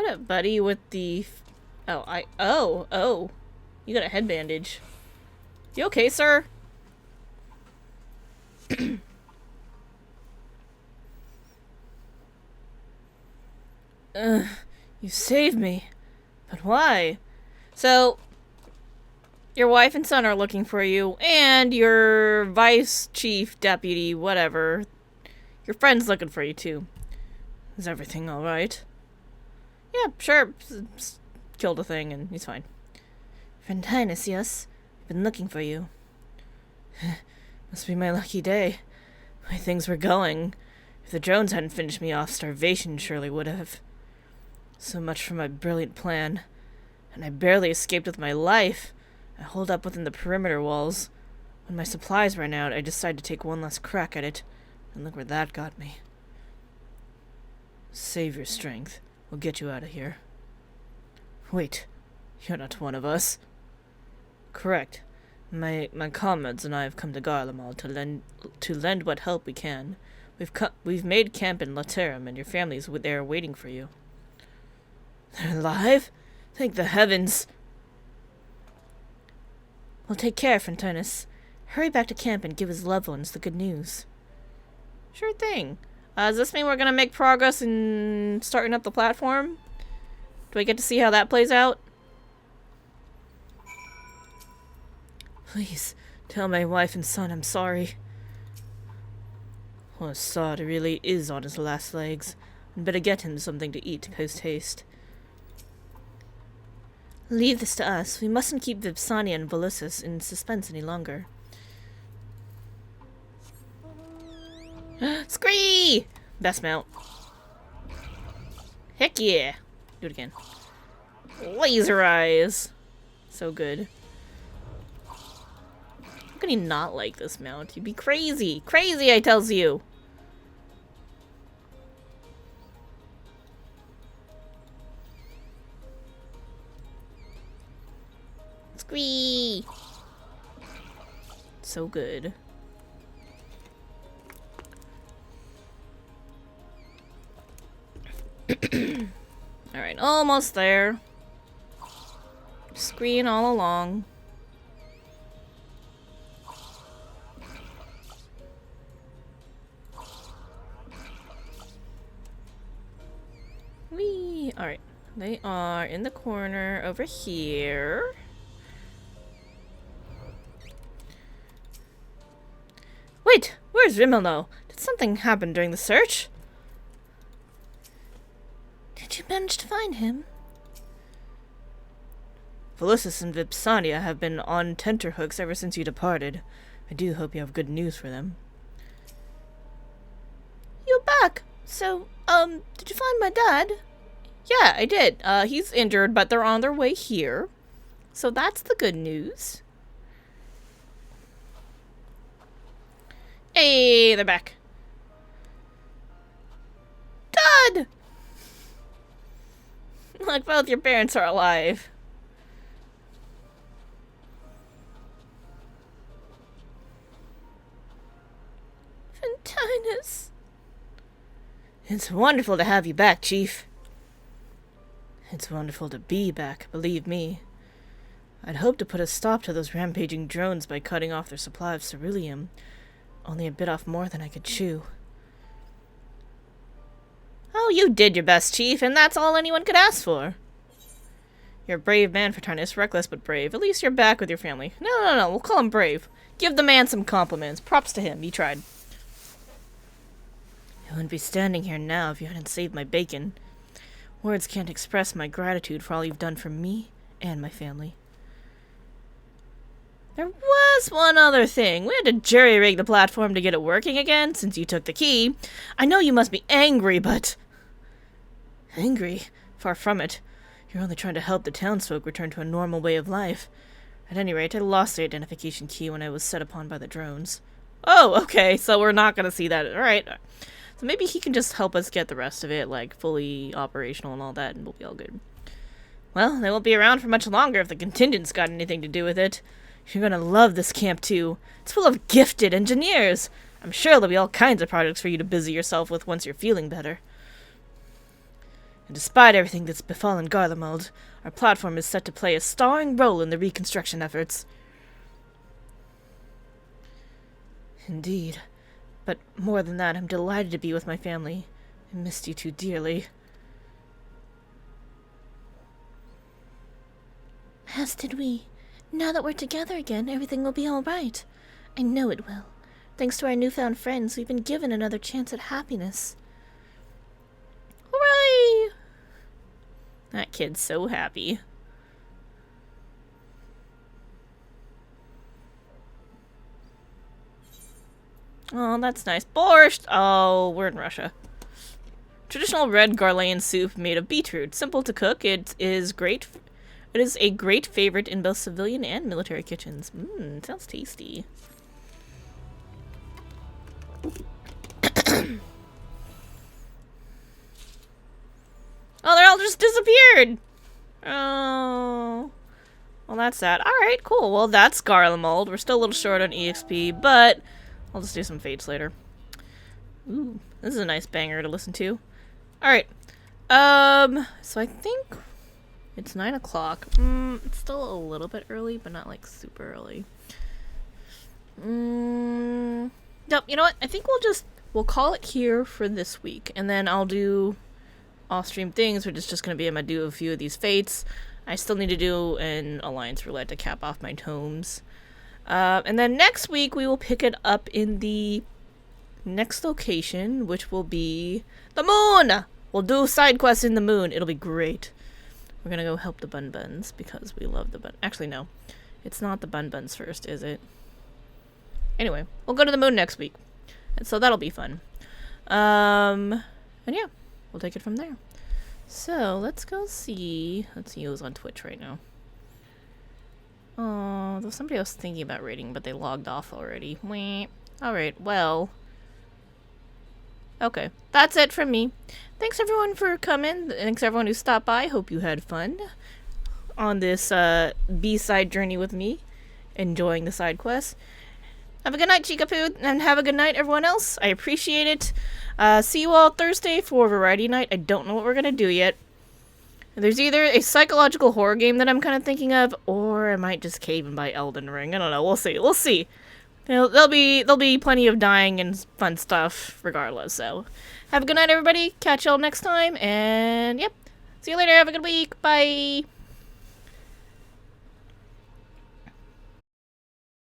[SPEAKER 1] up, buddy, with the... Oh. You got a head bandage. You okay, sir? You saved me. But why? So, your wife and son are looking for you, and your vice chief, deputy, whatever. Your friend's looking for you, too. Is everything alright? Yeah, sure. Killed a thing, and he's fine.
[SPEAKER 2] Frontinus, yes. I've been looking for you.
[SPEAKER 1] Must be my lucky day. The way things were going. If the drones hadn't finished me off, starvation surely would have. So much for my brilliant plan. And I barely escaped with my life. I holed up within the perimeter walls. When my supplies ran out, I decided to take one last crack at it. And look where that got me. Save your strength. We'll get you out of here. Wait, you're not one of us. Correct. My comrades and I have come to Garlemald to lend what help we can. We've made camp in Laterum, and your family's there waiting for you. They're alive? Thank the heavens!
[SPEAKER 2] Well, take care, Frontinus. Hurry back to camp and give his loved ones the good news.
[SPEAKER 1] Sure thing. Does this mean we're gonna make progress in starting up the platform? Do I get to see how that plays out? Please, tell my wife and son I'm sorry. Oh, Sod really is on his last legs. I'd better get him something to eat post-haste.
[SPEAKER 2] Leave this to us. We mustn't keep Vipsania and Volusus in suspense any longer.
[SPEAKER 1] Scree! Best mount. Heck yeah. Do it again. Laser eyes. So good. How can he not like this mount? You'd be crazy. Crazy, I tells you. Scree! So good. Alright, almost there. Screen all along. Whee! Alright. They are in the corner over here. Wait! Where's Rimelo? Did something happen during the search?
[SPEAKER 2] Did you manage to find him?
[SPEAKER 1] Felicity and Vipsania have been on tenterhooks ever since you departed. I do hope you have good news for them.
[SPEAKER 2] You're back! So, did you find my dad?
[SPEAKER 1] Yeah, I did. He's injured, but they're on their way here. So that's the good news. Hey, they're back.
[SPEAKER 2] Dad!
[SPEAKER 1] Look, both your parents are alive.
[SPEAKER 2] Ventinus.
[SPEAKER 1] It's wonderful to have you back, Chief. It's wonderful to be back, believe me. I'd hoped to put a stop to those rampaging drones by cutting off their supply of ceruleum. Only a bit off more than I could chew. Oh, you did your best, Chief, and that's all anyone could ask for. You're a brave man, Fraternis. Reckless but brave. At least you're back with your family. No, we'll call him brave. Give the man some compliments. Props to him. He tried. I wouldn't be standing here now if you hadn't saved my bacon. Words can't express my gratitude for all you've done for me and my family. There was one other thing. We had to jerry-rig the platform to get it working again, since you took the key. I know you must be angry, but... Angry? Far from it. You're only trying to help the townsfolk return to a normal way of life. At any rate, I lost the identification key when I was set upon by the drones. Oh, okay, so we're not gonna see that. Alright. So maybe he can just help us get the rest of it, like, fully operational and all that, and we'll be all good. Well, they won't be around for much longer if the contingent's got anything to do with it. You're gonna love this camp, too. It's full of gifted engineers. I'm sure there'll be all kinds of projects for you to busy yourself with once you're feeling better. And despite everything that's befallen Garlemald, our platform is set to play a starring role in the reconstruction efforts. Indeed. But more than that, I'm delighted to be with my family. I missed you too dearly.
[SPEAKER 2] As did we. Now that we're together again, everything will be all right. I know it will. Thanks to our newfound friends, we've been given another chance at happiness.
[SPEAKER 1] Hooray! That kid's so happy. Oh, that's nice. Borscht! Oh, we're in Russia. Traditional red Garlean soup made of beetroot. Simple to cook. It is great. It is a great favorite in both civilian and military kitchens. Mmm, sounds tasty. Oh, they all just disappeared! Oh. Well, that's sad. Alright, cool. Well, that's Garlemald. We're still a little short on EXP, but I'll just do some fates later. Ooh, this is a nice banger to listen to. Alright. So I think it's 9 o'clock. It's still a little bit early, but not like super early. Yep, you know what? I think we'll call it here for this week, and then I'll do off-stream things, which is just going to be I'm going to do a few of these fates. I still need to do an Alliance Roulette to cap off my tomes. And then next week we will pick it up in the next location, which will be the moon! We'll do side quests in the moon. It'll be great. We're going to go help the Bun Buns because we love the Bun... Actually, no. It's not the Bun Buns first, is it? Anyway, we'll go to the moon next week. And so that'll be fun. And yeah. We'll take it from there. So, let's go see... Let's see who's on Twitch right now. Oh, there was somebody else thinking about raiding, but they logged off already. Wah. Alright, well... Okay, that's it from me. Thanks everyone for coming. Thanks everyone who stopped by. Hope you had fun on this B-side journey with me. Enjoying the side quests. Have a good night, Chikapoo, and have a good night, everyone else. I appreciate it. See you all Thursday for Variety Night. I don't know what we're gonna do yet. There's either a psychological horror game that I'm kind of thinking of, or I might just cave and buy Elden Ring. I don't know. We'll see. We'll see. There'll be plenty of dying and fun stuff regardless. So, have a good night, everybody. Catch y'all next time, and yep. See you later. Have a good week. Bye.